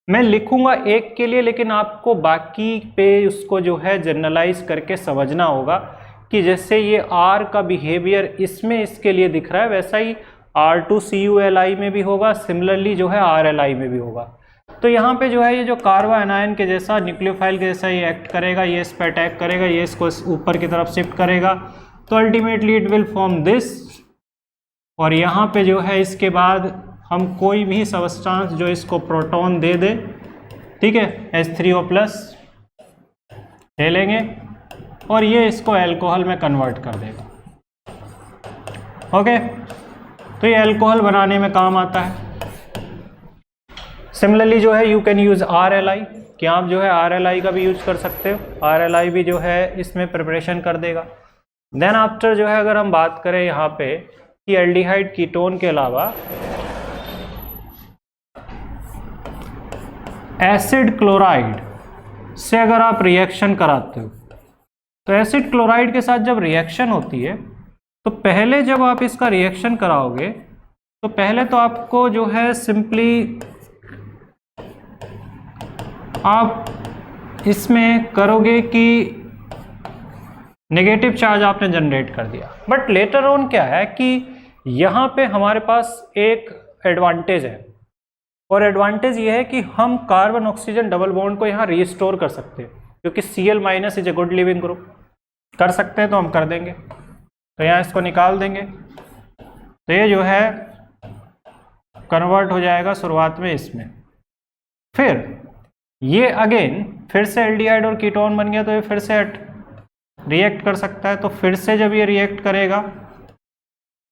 मैं लिखूंगा एक के लिए, लेकिन आपको बाकी पे उसको जो है जनरलाइज करके समझना होगा कि जैसे ये R का बिहेवियर इसमें इसके लिए दिख रहा है, वैसा ही R2CuLi में भी होगा, सिमिलरली जो है RLi में भी होगा। तो यहाँ पे जो है ये जो कार्बो एनायन के जैसा, न्यूक्लियोफाइल के जैसा ये एक्ट करेगा, ये इस पर अटैक करेगा, ये इसको ऊपर की तरफ शिफ्ट करेगा, तो ultimately it will form this और यहाँ पे जो है इसके बाद हम कोई भी सबस्टांस जो इसको प्रोटॉन दे दे, ठीक है, H3O+ ले लेंगे और ये इसको अल्कोहल में कन्वर्ट कर देगा। ओके, तो ये अल्कोहल बनाने में काम आता है। सिमिलरली जो है यू कैन यूज़ RLI, कि आप जो है RLI का भी यूज कर सकते हो। RLI भी जो है इसमें प्रिपरेशन कर देगा। देन आफ्टर जो है अगर हम बात करें यहाँ पे कि एल्डिहाइड कीटोन के अलावा एसिड क्लोराइड से अगर आप रिएक्शन कराते हो, तो एसिड क्लोराइड के साथ जब रिएक्शन होती है तो पहले जब आप इसका रिएक्शन कराओगे तो पहले तो आपको जो है सिंपली आप इसमें करोगे कि नेगेटिव चार्ज आपने जनरेट कर दिया, बट लेटर ऑन क्या है कि यहाँ पे हमारे पास एक एडवांटेज है, और एडवांटेज ये है कि हम कार्बन ऑक्सीजन डबल बॉन्ड को यहाँ रीस्टोर कर सकते हैं, क्योंकि Cl- is a good leaving group. कर सकते हैं तो हम कर देंगे, तो यहाँ इसको निकाल देंगे, तो ये जो है कन्वर्ट हो जाएगा शुरुआत में इसमें। फिर ये अगेन फिर से एल्डिहाइड और कीटोन बन गया, तो ये फिर से रिएक्ट कर सकता है। तो फिर से जब ये रिएक्ट करेगा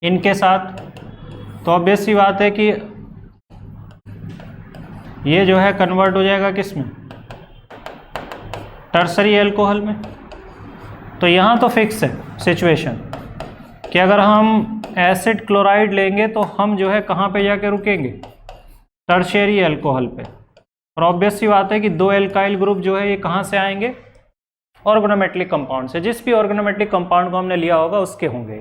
इनके साथ, तो ऑब्वियस सी बात है कि ये जो है कन्वर्ट हो जाएगा किस में, टर्सरी अल्कोहल में। तो यहाँ तो फिक्स है सिचुएशन कि अगर हम एसिड क्लोराइड लेंगे तो हम जो है कहाँ पे जाके रुकेंगे, टर्शियरी अल्कोहल पे। और ऑब्वियस सी बात है कि दो एल्काइल ग्रुप जो है ये कहाँ से आएंगे, ऑर्गेनोमेटलिक कंपाउंड से। जिस भी ऑर्गेनोमेटलिक कंपाउंड को हमने लिया होगा उसके होंगे।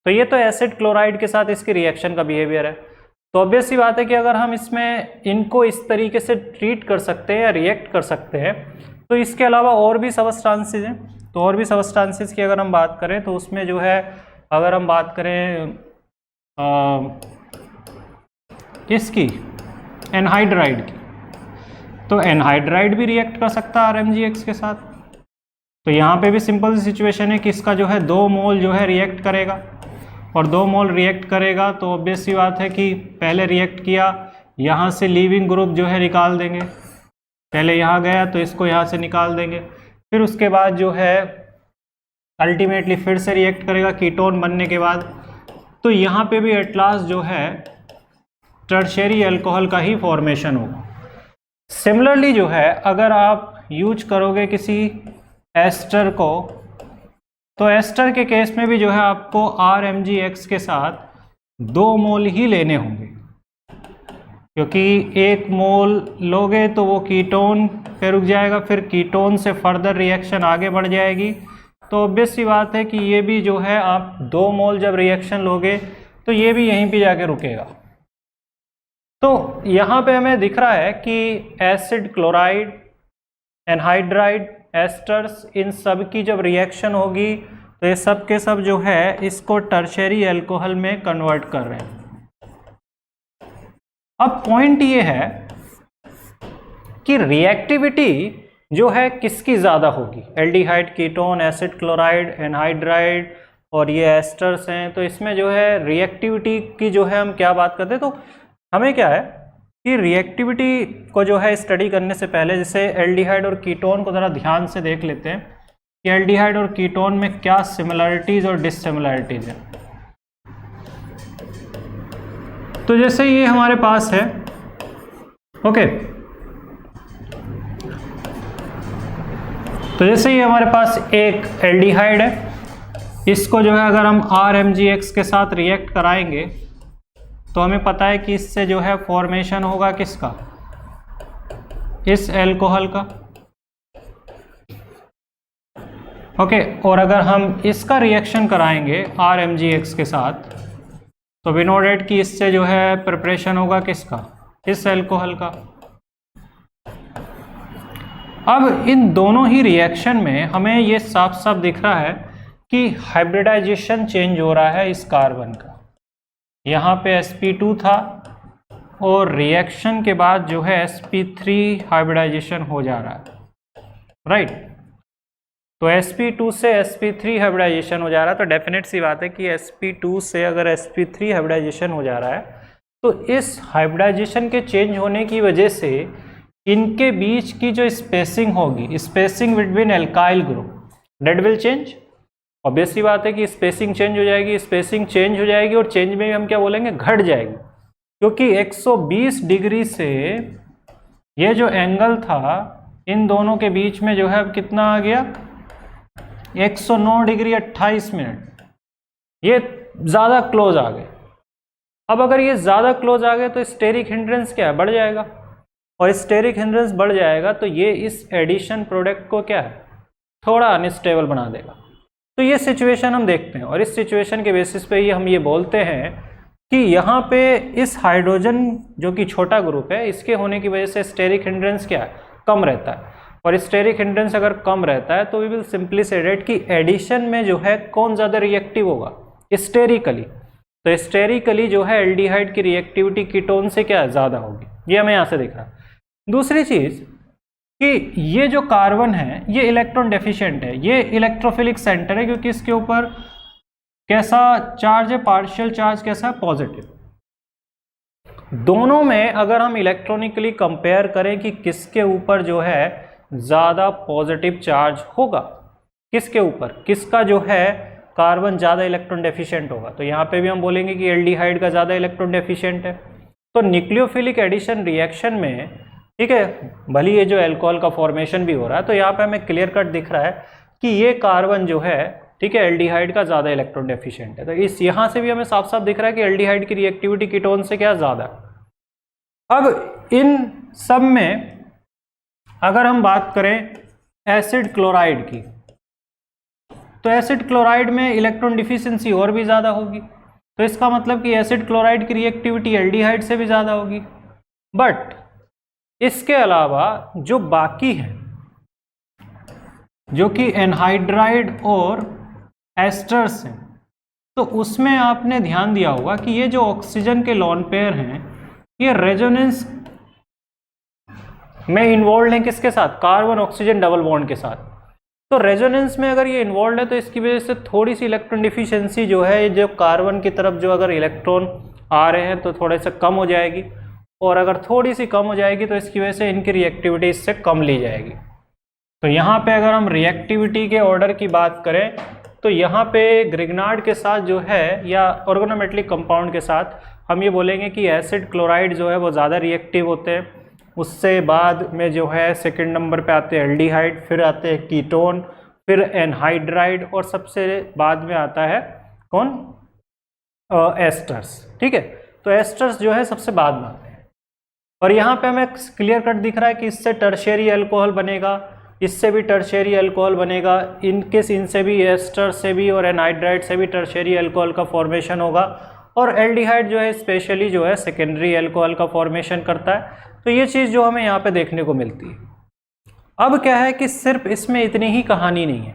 तो ये तो एसिड क्लोराइड के साथ इसकी रिएक्शन का बिहेवियर है। तो ऑब्वियस सी बात है कि अगर हम इसमें इनको इस तरीके से ट्रीट कर सकते हैं या रिएक्ट कर सकते हैं, तो इसके अलावा और भी सबस्टांसेस हैं। तो और भी सबस्टांसेस की अगर हम बात करें तो उसमें जो है अगर हम बात करें इसकी एनहाइड्राइड की, तो एनहाइड्राइड भी रिएक्ट कर सकता है RMgX के साथ। तो यहाँ पे भी सिंपल सी सिचुएशन है कि इसका जो है 2 मोल जो है रिएक्ट करेगा, और 2 मोल रिएक्ट करेगा तो ऑब्वियस सी बात है कि पहले रिएक्ट किया, यहाँ से लीविंग ग्रुप जो है निकाल देंगे। पहले यहाँ गया तो इसको यहाँ से निकाल देंगे, फिर उसके बाद जो है अल्टीमेटली फिर से रिएक्ट करेगा कीटोन बनने के बाद। तो यहाँ पे भी एट लास्ट जो है टर्शियरी अल्कोहल का ही फॉर्मेशन होगा। सिमिलरली जो है अगर आप यूज करोगे किसी एस्टर को, तो एस्टर के केस में भी जो है आपको RMgX के साथ 2 मोल ही लेने होंगे, क्योंकि 1 मोल लोगे तो वो कीटोन पे रुक जाएगा, फिर कीटोन से फर्दर रिएक्शन आगे बढ़ जाएगी। तो ऑब्वियस सी बात है कि ये भी जो है आप 2 मोल जब रिएक्शन लोगे तो ये भी यहीं पे जाके रुकेगा। तो यहाँ पे हमें दिख रहा है कि एसिड क्लोराइड, एनहाइड्राइड, एस्टर्स, इन सब की जब रिएक्शन होगी तो ये सब के सब जो है इसको टर्शियरी अल्कोहल में कन्वर्ट कर रहे हैं। अब पॉइंट ये है कि रिएक्टिविटी जो है किसकी ज़्यादा होगी, aldehyde, ketone, acid chloride, anhydride और ये एस्टर्स हैं। तो इसमें जो है रिएक्टिविटी की जो है हम क्या बात करते हैं, तो हमें क्या है कि रिएक्टिविटी को जो है स्टडी करने से पहले जैसे एल्डिहाइड और कीटोन को ज़रा ध्यान से देख लेते हैं कि एल्डिहाइड और कीटोन में क्या सिमिलरिटीज़ और डिससिमिलरिटीज़ हैं। तो जैसे ये हमारे पास है, ओके, तो जैसे ये हमारे पास एक एल्डिहाइड है, इसको जो है अगर हम RMgX के साथ रिएक्ट कराएंगे तो हमें पता है कि इससे जो है फॉर्मेशन होगा किसका, इस अल्कोहल का। ओके, और अगर हम इसका रिएक्शन कराएंगे RMgX के साथ तो वी नो डेट कि इससे जो है प्रिपरेशन होगा किसका, इस अल्कोहल का। अब इन दोनों ही रिएक्शन में हमें ये साफ साफ दिख रहा है कि हाइब्रिडाइजेशन चेंज हो रहा है इस कार्बन का। यहाँ पे sp2 था और रिएक्शन के बाद जो है sp3 हाइब्रिडाइजेशन हो जा रहा है, राइट। तो sp2 से sp3 हाइब्रिडाइजेशन हो जा रहा है, तो डेफिनेट सी बात है कि sp2 से अगर sp3 हाइब्रिडाइजेशन हो जा रहा है तो इस हाइब्रिडाइजेशन के चेंज होने की वजह से इनके बीच की जो स्पेसिंग होगी, spacing between alkyl group, that will change. Obvious सी बात है कि स्पेसिंग चेंज हो जाएगी, स्पेसिंग चेंज हो जाएगी और चेंज में हम क्या बोलेंगे, घट जाएगी, क्योंकि 120 डिग्री से ये जो एंगल था इन दोनों के बीच में जो है अब कितना आ गया, 109 डिग्री 28 मिनट, ये ज़्यादा क्लोज आ गए। अब अगर ये ज़्यादा क्लोज आ गए तो स्टेरिक हिंड्रेंस क्या है, बढ़ जाएगा, और स्टेरिक हिंड्रेंस बढ़ जाएगा तो ये इस एडिशन प्रोडक्ट को क्या है, थोड़ा अनस्टेबल बना देगा। तो ये सिचुएशन हम देखते हैं और इस सिचुएशन के बेसिस पे ही हम ये बोलते हैं कि यहाँ पे इस हाइड्रोजन जो कि छोटा ग्रुप है, इसके होने की वजह से स्टेरिक हिंड्रेंस क्या है, कम रहता है, और स्टेरिक हिंड्रेंस अगर कम रहता है तो वी विल सिंपली से डेट कि एडिशन में जो है कौन ज़्यादा रिएक्टिव होगा, स्टेरिकली। तो स्टेरिकली जो है एल्डिहाइड की रिएक्टिविटी कीटोन से क्या ज़्यादा होगी, ये हमें यहाँ से दिख रहा है। दूसरी चीज़ कि ये जो कार्बन है ये इलेक्ट्रॉन डेफिशिएंट है, ये इलेक्ट्रोफिलिक सेंटर है, क्योंकि इसके ऊपर कैसा चार्ज है, पार्शियल चार्ज कैसा है, पॉजिटिव। दोनों में अगर हम इलेक्ट्रॉनिकली कंपेयर करें कि किसके ऊपर जो है ज़्यादा पॉजिटिव चार्ज होगा, किसके ऊपर, किसका जो है कार्बन ज़्यादा इलेक्ट्रॉन डेफिशिएंट होगा, तो यहाँ पे भी हम बोलेंगे कि एल्डिहाइड का ज़्यादा इलेक्ट्रॉन डेफिशिएंट है। तो न्यूक्लियोफिलिक एडिशन रिएक्शन में, ठीक है, भले ये जो अल्कोहल का फॉर्मेशन भी हो रहा है, तो यहाँ पे हमें क्लियर कट दिख रहा है कि ये कार्बन जो है, ठीक है, एल्डिहाइड का ज़्यादा इलेक्ट्रॉन डेफिशिएंट है। तो इस यहाँ से भी हमें साफ साफ दिख रहा है कि एल्डिहाइड की रिएक्टिविटी कीटोन से क्या ज़्यादा। अब इन सब में अगर हम बात करें एसिड क्लोराइड की, तो एसिड क्लोराइड में इलेक्ट्रॉन डिफिशिएंसी और भी ज़्यादा होगी, तो इसका मतलब कि एसिड क्लोराइड की रिएक्टिविटी एल्डिहाइड से भी ज़्यादा होगी। बट इसके अलावा जो बाकी हैं, जो कि एनहाइड्राइड और एस्टर्स हैं, तो उसमें आपने ध्यान दिया होगा कि ये जो ऑक्सीजन के लोन पेयर हैं ये रेजोनेंस में इन्वॉल्व हैं, किसके साथ, कार्बन ऑक्सीजन डबल बॉन्ड के साथ। तो रेजोनेंस में अगर ये इन्वॉल्व है तो इसकी वजह से थोड़ी सी इलेक्ट्रॉन डिफिशिएंसी जो है, जो कार्बन की तरफ जो अगर इलेक्ट्रॉन आ रहे हैं तो थोड़े से कम हो जाएगी, और अगर थोड़ी सी कम हो जाएगी तो इसकी वजह से इनकी रिएक्टिविटी इससे कम ली जाएगी। तो यहाँ पे अगर हम रिएक्टिविटी के ऑर्डर की बात करें तो यहाँ पे ग्रिग्नार्ड के साथ जो है, या ऑर्गेनोमेटलिक कंपाउंड के साथ हम ये बोलेंगे कि एसिड क्लोराइड जो है वो ज़्यादा रिएक्टिव होते हैं। उससे बाद में जो है सेकंड नंबर पे आते हैं एल्डिहाइड, फिर आते हैं कीटोन, फिर एनहाइड्राइड, और सबसे बाद में आता है कौन, एस्टर्स। ठीक है, तो एस्टर्स जो है सबसे बाद में आते हैं। और यहाँ पे हमें क्लियर कट दिख रहा है कि इससे टर्शियरी अल्कोहल बनेगा, इससे भी टर्शियरी अल्कोहल बनेगा, इनसे भी, एस्टर से भी और एनहाइड्राइड से भी टर्शियरी अल्कोहल का फॉर्मेशन होगा, और एल्डिहाइड जो है स्पेशली जो है सेकेंडरी अल्कोहल का फॉर्मेशन करता है। तो ये चीज़ जो हमें यहाँ पे देखने को मिलती है। अब क्या है कि सिर्फ इसमें इतनी ही कहानी नहीं है,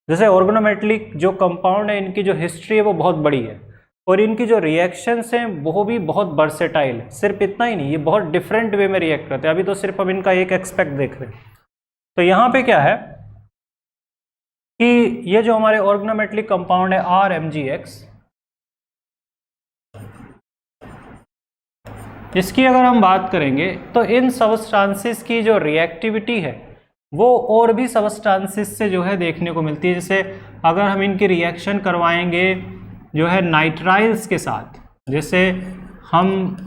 जैसे ऑर्गेनोमेटलिक जो कंपाउंड है इनकी जो हिस्ट्री है वो बहुत बड़ी है, और इनकी जो रिएक्शंस हैं वो भी बहुत वर्सेटाइल है। सिर्फ इतना ही नहीं, ये बहुत डिफरेंट वे में रिएक्ट करते हैं। अभी तो सिर्फ हम इनका एक एस्पेक्ट देख रहे हैं। तो यहाँ पे क्या है कि ये जो हमारे ऑर्गेनोमेटलिक कंपाउंड है RMgX, इसकी अगर हम बात करेंगे तो इन सबस्टांसेस की जो रिएक्टिविटी है वो और भी सबस्टांसेस से जो है देखने को मिलती है। जैसे अगर हम इनकी रिएक्शन करवाएंगे जो है नाइट्राइल्स के साथ, जैसे हम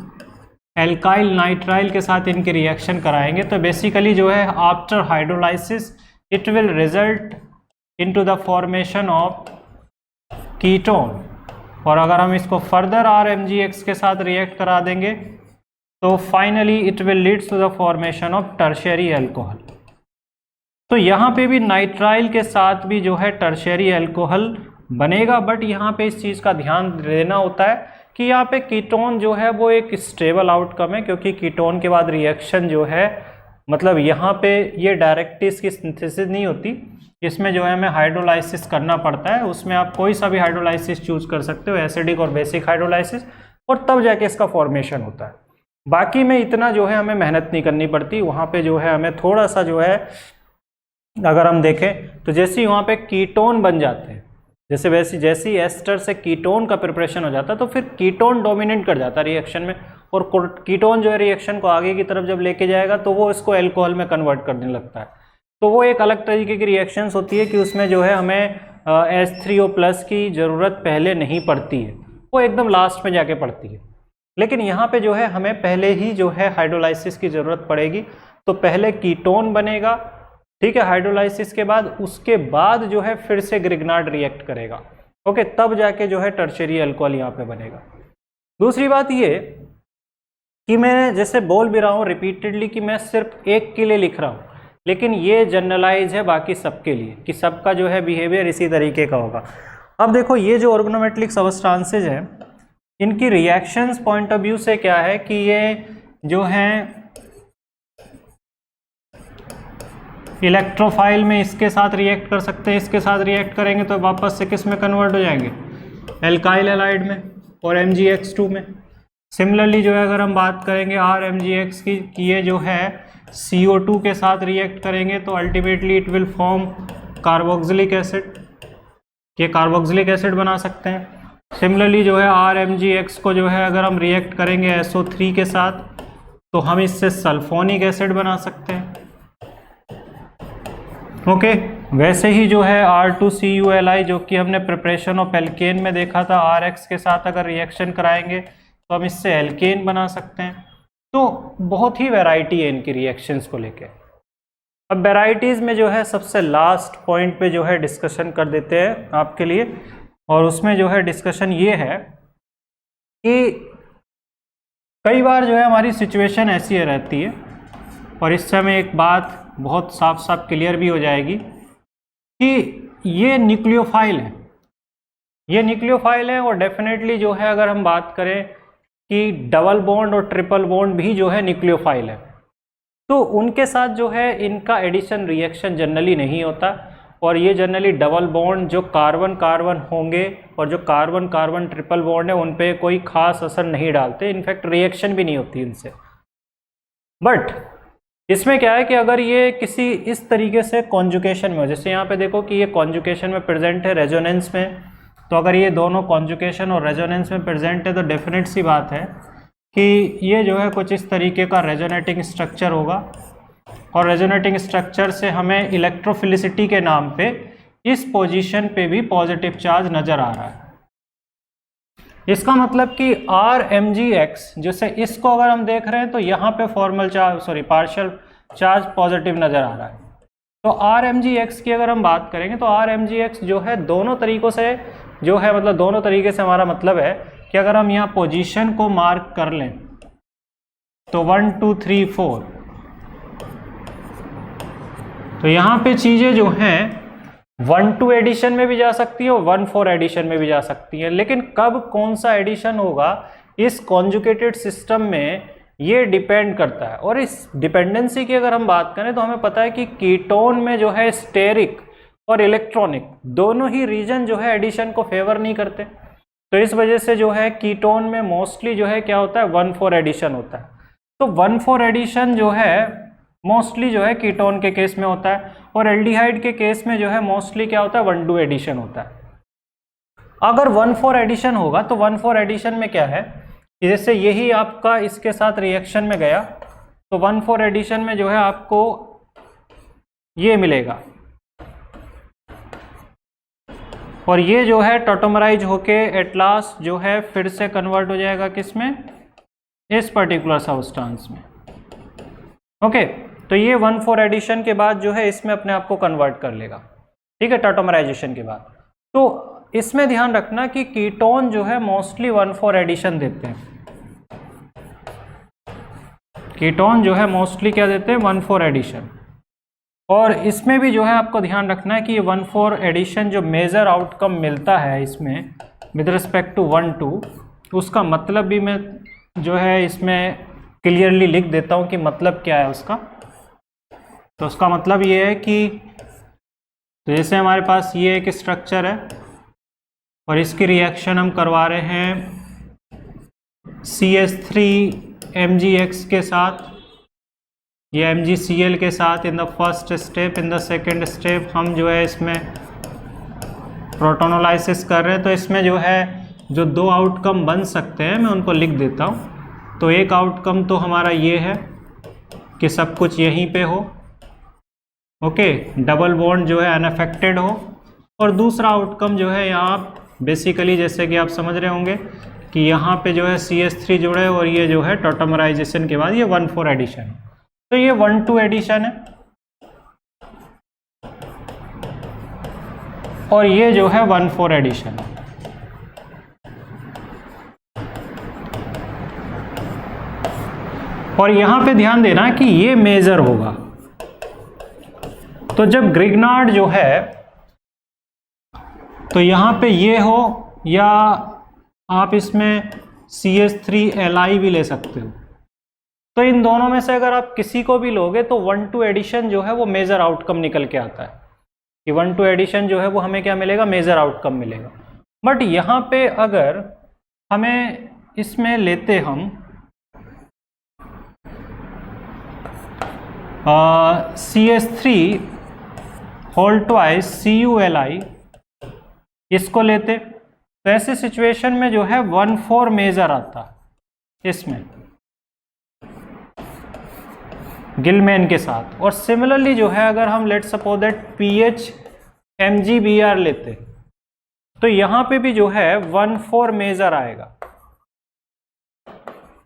एल्काइल नाइट्राइल के साथ इनकी रिएक्शन कराएंगे तो बेसिकली जो है after hydrolysis it will result into the formation of ketone. और अगर हम इसको फर्दर RMgX के साथ रिएक्ट करा देंगे तो finally it will leads to the formation of tertiary alcohol. तो यहाँ पे भी नाइट्राइल के साथ भी जो है टर्शियरी अल्कोहल बनेगा, बट यहाँ पे इस चीज़ का ध्यान देना होता है कि यहाँ पे कीटोन जो है वो एक स्टेबल आउटकम है, क्योंकि कीटोन के बाद रिएक्शन जो है, मतलब यहाँ पे ये डायरेक्टली इसकी सिंथेसिस नहीं होती, इसमें जो है हमें हाइड्रोलाइसिस करना पड़ता है। उसमें आप कोई सा भी हाइड्रोलाइसिस चूज कर सकते हो, एसिडिक और बेसिक हाइड्रोलाइसिस, और तब जाके इसका फॉर्मेशन होता है। बाकी में इतना जो है हमें मेहनत नहीं करनी पड़ती, वहाँ पे जो है हमें थोड़ा सा जो है अगर हम देखें तो जैसे ही वहाँ पे कीटोन बन जाते हैं, जैसे ही एस्टर से कीटोन का प्रिपरेशन हो जाता है तो फिर कीटोन डोमिनेट कर जाता है रिएक्शन में, और कीटोन जो है रिएक्शन को आगे की तरफ जब लेके जाएगा तो वो इसको अल्कोहल में कन्वर्ट करने लगता है। तो वो एक अलग तरीके की रिएक्शंस होती है कि उसमें जो है हमें H3O+ की ज़रूरत पहले नहीं पड़ती है, वो एकदम लास्ट में जाके पड़ती है। लेकिन यहाँ पे जो है हमें पहले ही जो है हाइड्रोलाइसिस की ज़रूरत पड़ेगी। तो पहले कीटोन बनेगा, ठीक है, हाइड्रोलाइसिस के बाद, उसके बाद जो है फिर से ग्रिग्नार्ड रिएक्ट करेगा, ओके, तब जाके जो है टर्शियरी अल्कोहल यहाँ पे बनेगा। दूसरी बात ये कि मैं जैसे बोल भी रहा हूँ रिपीटेडली कि मैं सिर्फ एक के लिए लिख रहा हूँ, लेकिन ये जनरलाइज है बाकी सबके लिए कि सबका जो है बिहेवियर इसी तरीके का होगा। अब देखो ये जो ऑर्गेनोमेटेलिक सबस्टांसेज हैं, इनकी रिएक्शंस पॉइंट ऑफ व्यू से क्या है कि ये जो है इलेक्ट्रोफाइल में इसके साथ रिएक्ट कर सकते हैं, इसके साथ रिएक्ट करेंगे तो वापस से किस में कन्वर्ट हो जाएंगे, एल्काइल हैलाइड में और MgX2 में। सिमिलरली जो है अगर हम बात करेंगे RMgX की कि ये जो है CO2 के साथ रिएक्ट करेंगे तो ultimately it will form carboxylic acid, ये कार्बोक्सिलिक एसिड बना सकते हैं। सिमिलरली जो है RMgX को जो है अगर हम रिएक्ट करेंगे SO3 के साथ तो हम इससे सल्फोनिक एसिड बना सकते हैं, ओके। वैसे ही जो है R2CuLi जो कि हमने प्रिपरेशन ऑफ एल्केन में देखा था, RX के साथ अगर रिएक्शन कराएंगे तो हम इससे एल्केन बना सकते हैं। तो बहुत ही वैरायटी है इनकी रिएक्शंस को लेके। अब वैरायटीज़ में जो है सबसे लास्ट पॉइंट पे जो है डिस्कशन कर देते हैं आपके लिए, और उसमें जो है डिस्कशन ये है कि कई बार जो है हमारी सिचुएशन ऐसी रहती है, और इससे हमें एक बात बहुत साफ साफ क्लियर भी हो जाएगी कि ये न्यूक्लियोफाइल है, ये न्यूक्लियोफाइल है, और डेफिनेटली जो है अगर हम बात करें कि डबल बॉन्ड और ट्रिपल बॉन्ड भी जो है न्यूक्लियोफाइल है, तो उनके साथ जो है इनका एडिशन रिएक्शन जनरली नहीं होता, और ये जनरली डबल बॉन्ड जो कार्बन कार्बन होंगे और जो कार्बन कार्बन ट्रिपल बॉन्ड है उन पे कोई खास असर नहीं डालते, इनफैक्ट रिएक्शन भी नहीं होती इनसे। बट इसमें क्या है कि अगर ये किसी इस तरीके से कॉन्जुकेशन में हो, जैसे यहाँ पे देखो कि ये कॉन्जुकेशन में प्रेजेंट है रेजोनेंस में, तो अगर ये दोनों कॉन्जुकेशन और रेजोनेंस में प्रेजेंट है तो डेफिनेट सी बात है कि ये जो है कुछ इस तरीके का रेजोनेटिंग स्ट्रक्चर होगा, और रेजोनेटिंग स्ट्रक्चर से हमें इलेक्ट्रोफिलिसिटी के नाम पे इस पोजीशन पे भी पॉजिटिव चार्ज नज़र आ रहा है। इसका मतलब कि RMgX जैसे इसको अगर हम देख रहे हैं तो यहाँ पे पार्शियल चार्ज पॉजिटिव नज़र आ रहा है। तो RMgX की अगर हम बात करेंगे तो RMgX जो है दोनों तरीक़ों से जो है, मतलब दोनों तरीके से हमारा मतलब है कि अगर हम यहाँ पोजीशन को मार्क कर लें तो 1 2 3 4, तो यहाँ पे चीज़ें जो हैं 1-2 एडिशन में भी जा सकती है और 1-4 एडिशन में भी जा सकती है, लेकिन कब कौन सा एडिशन होगा इस कॉन्जुगेटेड सिस्टम में ये डिपेंड करता है। और इस डिपेंडेंसी की अगर हम बात करें तो हमें पता है कि कीटोन में जो है स्टेरिक और इलेक्ट्रॉनिक दोनों ही रीजन जो है एडिशन को फेवर नहीं करते, तो इस वजह से जो है कीटोन में मोस्टली जो है क्या होता है 1-4 एडिशन होता है। तो 1-4 एडिशन जो है मोस्टली जो है कीटोन के केस में होता है, और एल्डिहाइड के केस में जो है मोस्टली क्या होता है 1-2 एडिशन होता है। अगर 1-4 एडिशन होगा तो 1-4 एडिशन में क्या है, जैसे यही आपका इसके साथ रिएक्शन में गया तो 1-4 एडिशन में जो है आपको ये मिलेगा, और ये जो है टॉटोमराइज होके एट लास्ट जो है फिर से कन्वर्ट हो जाएगा किसमें, इस पर्टिकुलर सब्सटेंस में, ओके। तो ये 1-4 एडिशन के बाद जो है इसमें अपने आप को कन्वर्ट कर लेगा, ठीक है, टॉटोमराइजेशन के बाद। तो इसमें ध्यान रखना कि कीटोन जो है मोस्टली 1-4 एडिशन देते हैं, कीटोन जो है मोस्टली क्या देते हैं 1-4 एडिशन। और इसमें भी जो है आपको ध्यान रखना है कि ये 1-4 एडिशन जो मेजर आउटकम मिलता है इसमें विद रिस्पेक्ट टू 1-2, उसका मतलब भी मैं जो है इसमें क्लियरली लिख देता हूँ कि मतलब क्या है उसका। तो उसका मतलब ये है कि तो जैसे हमारे पास ये एक स्ट्रक्चर है और इसकी रिएक्शन हम करवा रहे हैं CH3MgX के साथ, ये MgCl के साथ in the first step, in the second step हम जो है इसमें प्रोटोनोलाइसिस कर रहे हैं। तो इसमें जो है जो दो आउटकम बन सकते हैं मैं उनको लिख देता हूँ। तो एक आउटकम तो हमारा ये है कि सब कुछ यहीं पे हो, ओके, डबल बॉन्ड जो है अनअफेक्टेड हो, और दूसरा आउटकम जो है यहाँ बेसिकली जैसे कि आप समझ रहे होंगे कि यहाँ पे जो है CH3 जुड़े और ये जो है टॉटमराइजेशन के बाद ये 1,4 एडिशन, तो ये 1,2 एडिशन है और ये जो है 1,4 एडिशन है। और यहाँ पे ध्यान देना कि ये मेजर होगा। तो जब ग्रिग्नार्ड जो है तो यहाँ पे ये हो, या आप इसमें CH3Li भी ले सकते हो। तो इन दोनों में से अगर आप किसी को भी लोगे तो 1,2 एडिशन जो है वो मेजर आउटकम निकल के आता है कि 1,2 एडिशन जो है वो हमें क्या मिलेगा, मेजर आउटकम मिलेगा। बट यहाँ पे अगर हमें इसमें लेते हम CH3 होल ट्वाइस CuLi इसको लेते, तो ऐसे सिचुएशन में जो है 1,4 मेजर आता इसमें गिलमैन के साथ। और सिमिलरली जो है अगर हम let suppose that pH MgBr लेते तो यहाँ पे भी जो है 1,4 मेजर आएगा,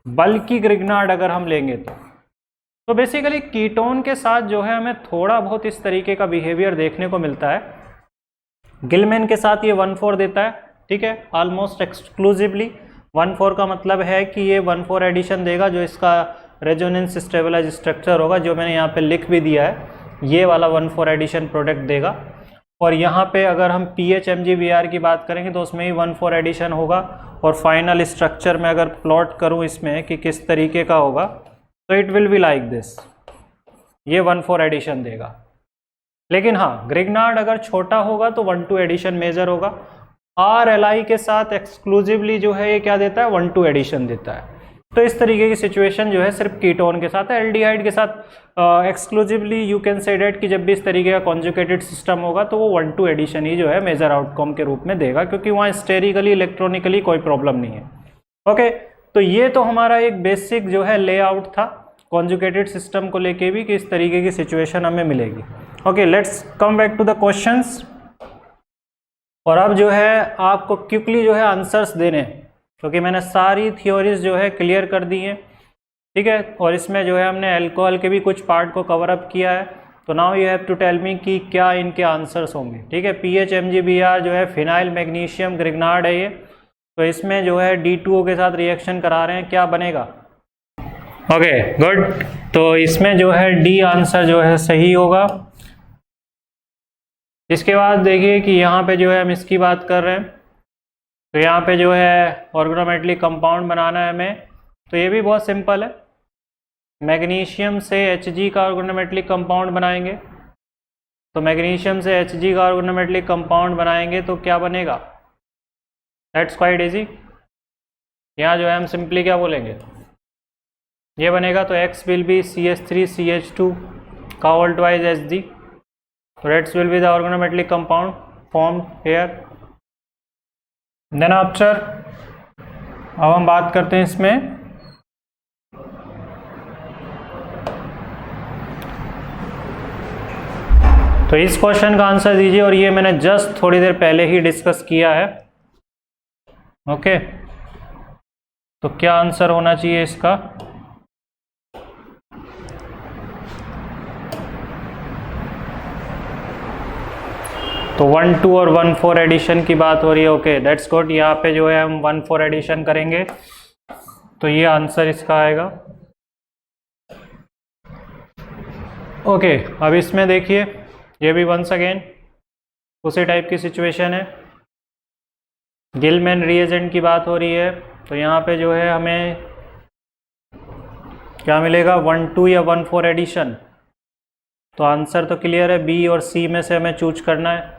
बल्कि ग्रिग्नार्ड अगर हम लेंगे तो बेसिकली कीटोन के साथ जो है हमें थोड़ा बहुत इस तरीके का बिहेवियर देखने को मिलता है। गिलमैन के साथ ये 1,4 देता है, ठीक है, ऑलमोस्ट एक्सक्लूसिवली 1,4 का मतलब है कि ये 1,4 एडिशन देगा जो इसका रेजोनेंस स्टेबलाइज स्ट्रक्चर होगा, जो मैंने यहाँ पे लिख भी दिया है, ये वाला 1,4 एडिशन प्रोडक्ट देगा। और यहाँ पे अगर हम pH MgBr की बात करेंगे तो उसमें ही 1,4 एडिशन होगा। और फाइनल स्ट्रक्चर में अगर प्लॉट करूँ इसमें कि किस तरीके का होगा तो it will be like this, ये 1,4 एडिशन देगा। लेकिन हाँ, ग्रिग्नार्ड अगर छोटा होगा तो 1,2 एडिशन मेजर होगा। RLi के साथ एक्सक्लूसिवली जो है ये क्या देता है, 1,2 एडिशन देता है। तो इस तरीके की सिचुएशन जो है सिर्फ कीटोन के साथ है। एल्डिहाइड के साथ exclusively you can say that कि जब भी इस तरीके का कॉन्जुगेटेड सिस्टम होगा तो वो 1,2 एडिशन ही जो है मेजर आउटकम के रूप में देगा, क्योंकि वहाँ स्टेरिकली इलेक्ट्रॉनिकली कोई प्रॉब्लम नहीं है। ओके, तो ये तो हमारा एक बेसिक जो है लेआउट था कॉन्जुगेटेड सिस्टम को लेके भी कि इस तरीके की सिचुएशन हमें मिलेगी। Okay, let's come back to the questions. और अब जो है आपको क्विकली जो है आंसर्स देने, क्योंकि मैंने सारी थ्योरीज जो है क्लियर कर दी हैं, ठीक है, और इसमें जो है हमने अल्कोहल के भी कुछ पार्ट को कवर अप किया है। तो now you have to tell me कि क्या इनके आंसर्स होंगे, ठीक है। pH MgBr जो है फिनाइल मैग्नीशियम ग्रिग्नार्ड है ये, तो इसमें जो है D2O के साथ रिएक्शन करा रहे हैं, क्या बनेगा। ओके गुड, तो इसमें जो है डी आंसर जो है सही होगा। इसके बाद देखिए कि यहाँ पे जो है हम इसकी बात कर रहे हैं, तो यहाँ पे जो है ऑर्गेनोमेटलिक कंपाउंड बनाना है हमें, तो ये भी बहुत सिंपल है। मैग्नीशियम से Hg का ऑर्गेनोमेटलिक कंपाउंड बनाएंगे, तो मैग्नीशियम से Hg का ऑर्गेनोमेटलिक कंपाउंड बनाएंगे तो क्या बनेगा, दैट्स क्वाइट इजी। यहाँ जो है हम सिंपली क्या बोलेंगे, ये बनेगा, तो X विल बी CH3CH2 का whole twice Hg, so that will be the organometallic compound formed here. Then after, अब हम बात करते हैं इसमें तो इस क्वेश्चन का आंसर दीजिए, और ये मैंने जस्ट थोड़ी देर पहले ही डिस्कस किया है। ओके, तो क्या आंसर होना चाहिए इसका, तो 1,2 और 1,4 एडिशन की बात हो रही है। ओके दैट्स गुड, यहाँ पे जो है हम 1,4 एडिशन करेंगे तो ये आंसर इसका आएगा। ओके, अब इसमें देखिए ये भी वंस अगेन उसी टाइप की सिचुएशन है, गिलमैन रिएजेंट की बात हो रही है, तो यहाँ पे जो है हमें क्या मिलेगा, 1,2 या 1,4 एडिशन। तो आंसर तो क्लियर है, बी और सी में से हमें चूज करना है।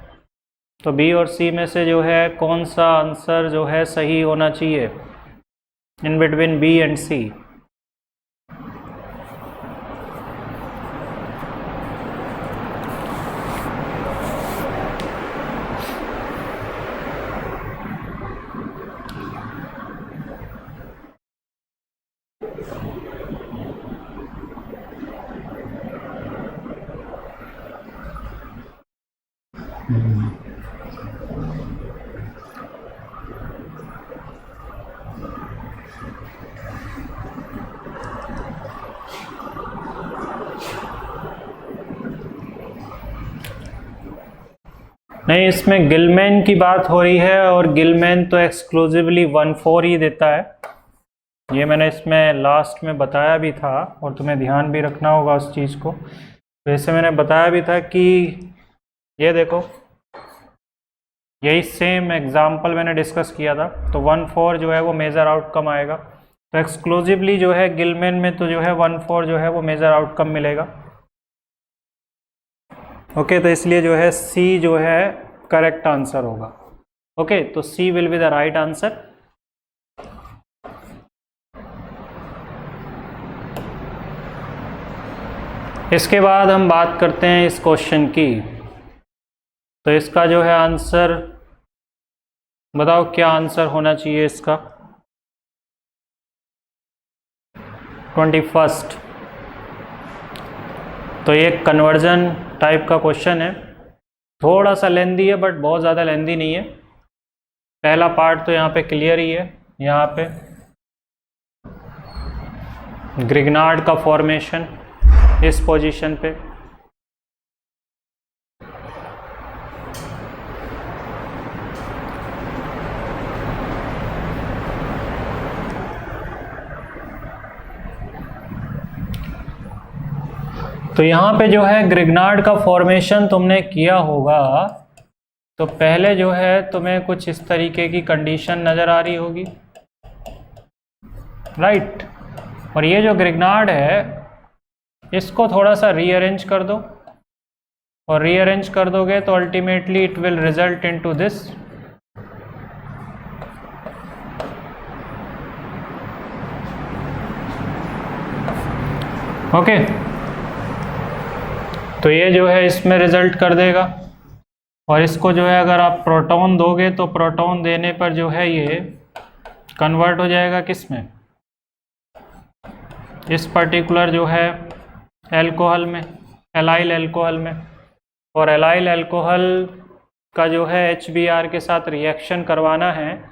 तो बी और सी में से जो है कौन सा आंसर जो है सही होना चाहिए इन बिटवीन बी एंड सी। नहीं, इसमें गिलमैन की बात हो रही है और गिलमैन तो एक्सक्लूसिवली 1/4 ही देता है। ये मैंने इसमें लास्ट में बताया भी था और तुम्हें ध्यान भी रखना होगा उस चीज़ को। वैसे मैंने बताया भी था कि ये देखो, यही सेम एग्जाम्पल मैंने डिस्कस किया था। तो 1/4 जो है वो मेजर आउटकम आएगा। तो एक्सक्लूसिवली जो है गिलमैन में तो जो है 1/4 जो है वो मेजर आउटकम मिलेगा। ओके, तो इसलिए जो है सी जो है करेक्ट आंसर होगा। ओके, तो C will be the right answer. इसके बाद हम बात करते हैं इस क्वेश्चन की। तो इसका जो है आंसर बताओ, क्या आंसर होना चाहिए इसका? 21। तो ये कन्वर्जन टाइप का क्वेश्चन है, थोड़ा सा लेंदी है बट बहुत ज़्यादा लेंदी नहीं है। पहला पार्ट तो यहाँ पे क्लियर ही है। यहाँ पे ग्रिग्नार्ड का फॉर्मेशन इस पोजीशन पे, तो यहाँ पे जो है ग्रिग्नार्ड का फॉर्मेशन तुमने किया होगा तो पहले जो है तुम्हें कुछ इस तरीके की कंडीशन नज़र आ रही होगी, राइट। और ये जो ग्रिग्नार्ड है इसको थोड़ा सा रीअरेंज कर दो, और रीअरेंज कर दोगे तो ultimately it will result into this. Okay, तो ये जो है इसमें रिजल्ट कर देगा। और इसको जो है अगर आप प्रोटॉन दोगे तो प्रोटॉन देने पर जो है ये कन्वर्ट हो जाएगा किस में, इस पर्टिकुलर जो है एल्कोहल में, एलाइल एल्कोहल में। और एलाइल एल्कोहल का जो है HBr के साथ रिएक्शन करवाना है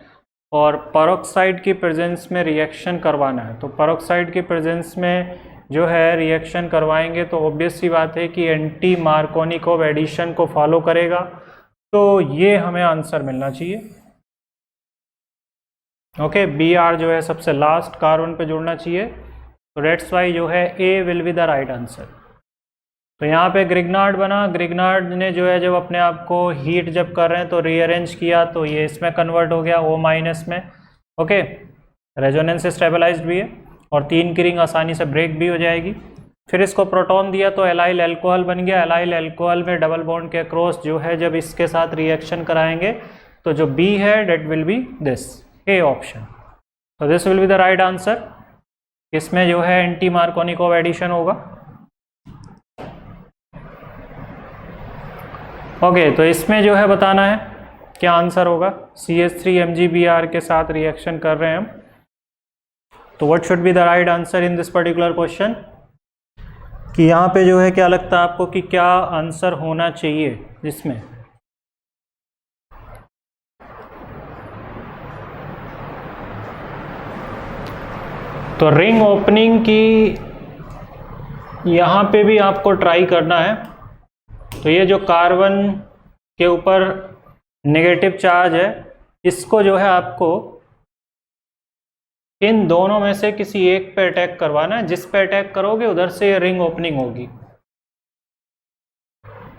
और पेरोक्साइड की प्रेजेंस में रिएक्शन करवाना है। तो पेरोक्साइड की प्रेजेंस में जो है रिएक्शन करवाएंगे तो ऑब्वियस सी बात है कि एंटी मार्कोनिकोव एडिशन को फॉलो करेगा। तो ये हमें आंसर मिलना चाहिए। ओके, Br जो है सबसे लास्ट कार्बन पे जुड़ना चाहिए, तो डेट्स वाई जो है A will be the right answer. तो यहाँ पे ग्रिग्नार्ड बना, ग्रिग्नार्ड ने जो है जब अपने आप को हीट जब कर रहे हैं तो रीअरेंज किया तो ये इसमें कन्वर्ट हो गया O- में। ओके, रेजोनेंस स्टेबलाइज्ड भी है और 3 की रिंग आसानी से ब्रेक भी हो जाएगी। फिर इसको प्रोटॉन दिया तो एलाइल एल्कोहल बन गया। एलाइल एल्कोहल में डबल बॉन्ड के अक्रॉस जो है जब इसके साथ रिएक्शन कराएंगे तो जो B है that will be this, A option. तो this will be the right answer. इसमें जो है एंटी मार्कोनिकोव एडिशन होगा। ओके, तो इसमें जो है बताना है क्या आंसर होगा। CH3 MgBr के साथ रिएक्शन कर रहे हैं हम, तो what should be the right answer in this particular question, कि यहाँ पे जो है क्या लगता है आपको कि क्या आंसर होना चाहिए इसमें? तो रिंग ओपनिंग की यहाँ पे भी आपको ट्राई करना है। तो ये जो कार्बन के ऊपर नेगेटिव चार्ज है इसको जो है आपको इन दोनों में से किसी एक पे अटैक करवाना है। जिस पे अटैक करोगे उधर से ये रिंग ओपनिंग होगी।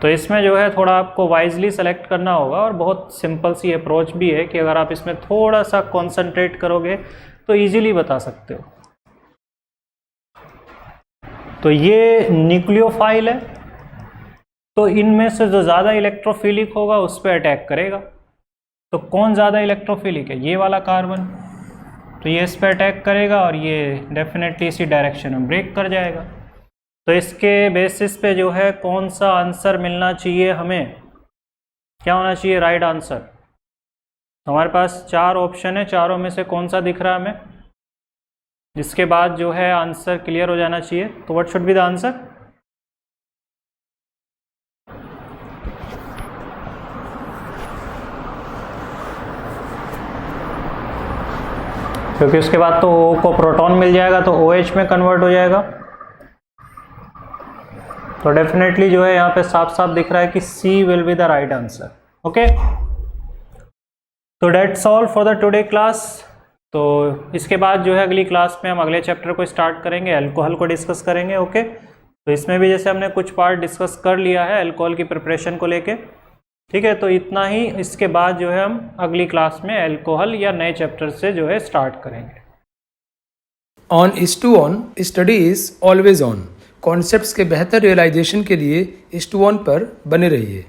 तो इसमें जो है थोड़ा आपको वाइजली सेलेक्ट करना होगा और बहुत सिंपल सी अप्रोच भी है कि अगर आप इसमें थोड़ा सा कॉन्सेंट्रेट करोगे तो इजीली बता सकते हो। तो ये न्यूक्लियोफाइल है, तो इनमें से जो ज़्यादा इलेक्ट्रोफिलिक होगा उस पर अटैक करेगा। तो कौन ज़्यादा इलेक्ट्रोफिलिक है? ये वाला कार्बन। तो ये इस पर अटैक करेगा और ये डेफिनेटली इसी डायरेक्शन में ब्रेक कर जाएगा। तो इसके बेसिस पे जो है कौन सा आंसर मिलना चाहिए हमें, क्या होना चाहिए राइट आंसर? हमारे पास 4 ऑप्शन है, चारों में से कौन सा दिख रहा है हमें, जिसके बाद जो है आंसर क्लियर हो जाना चाहिए। तो what should be the answer? क्योंकि उसके बाद तो O को प्रोटॉन मिल जाएगा तो OH में कन्वर्ट हो जाएगा। तो डेफिनेटली जो है यहाँ पे साफ साफ दिख रहा है कि C will be the right answer. Okay, तो that's all for the today class. तो इसके बाद जो है अगली क्लास में हम अगले चैप्टर को स्टार्ट करेंगे, अल्कोहल को डिस्कस करेंगे। ओके, तो इसमें भी जैसे हमने कुछ पार्ट डिस्कस कर लिया है अल्कोहल की प्रिपरेशन को लेके, ठीक है। तो इतना ही, इसके बाद जो है हम अगली क्लास में अल्कोहल या नए चैप्टर से जो है स्टार्ट करेंगे। On is to on, study is always on. Concepts के बेहतर रियलाइजेशन के लिए इज टू ऑन पर बने रहिए।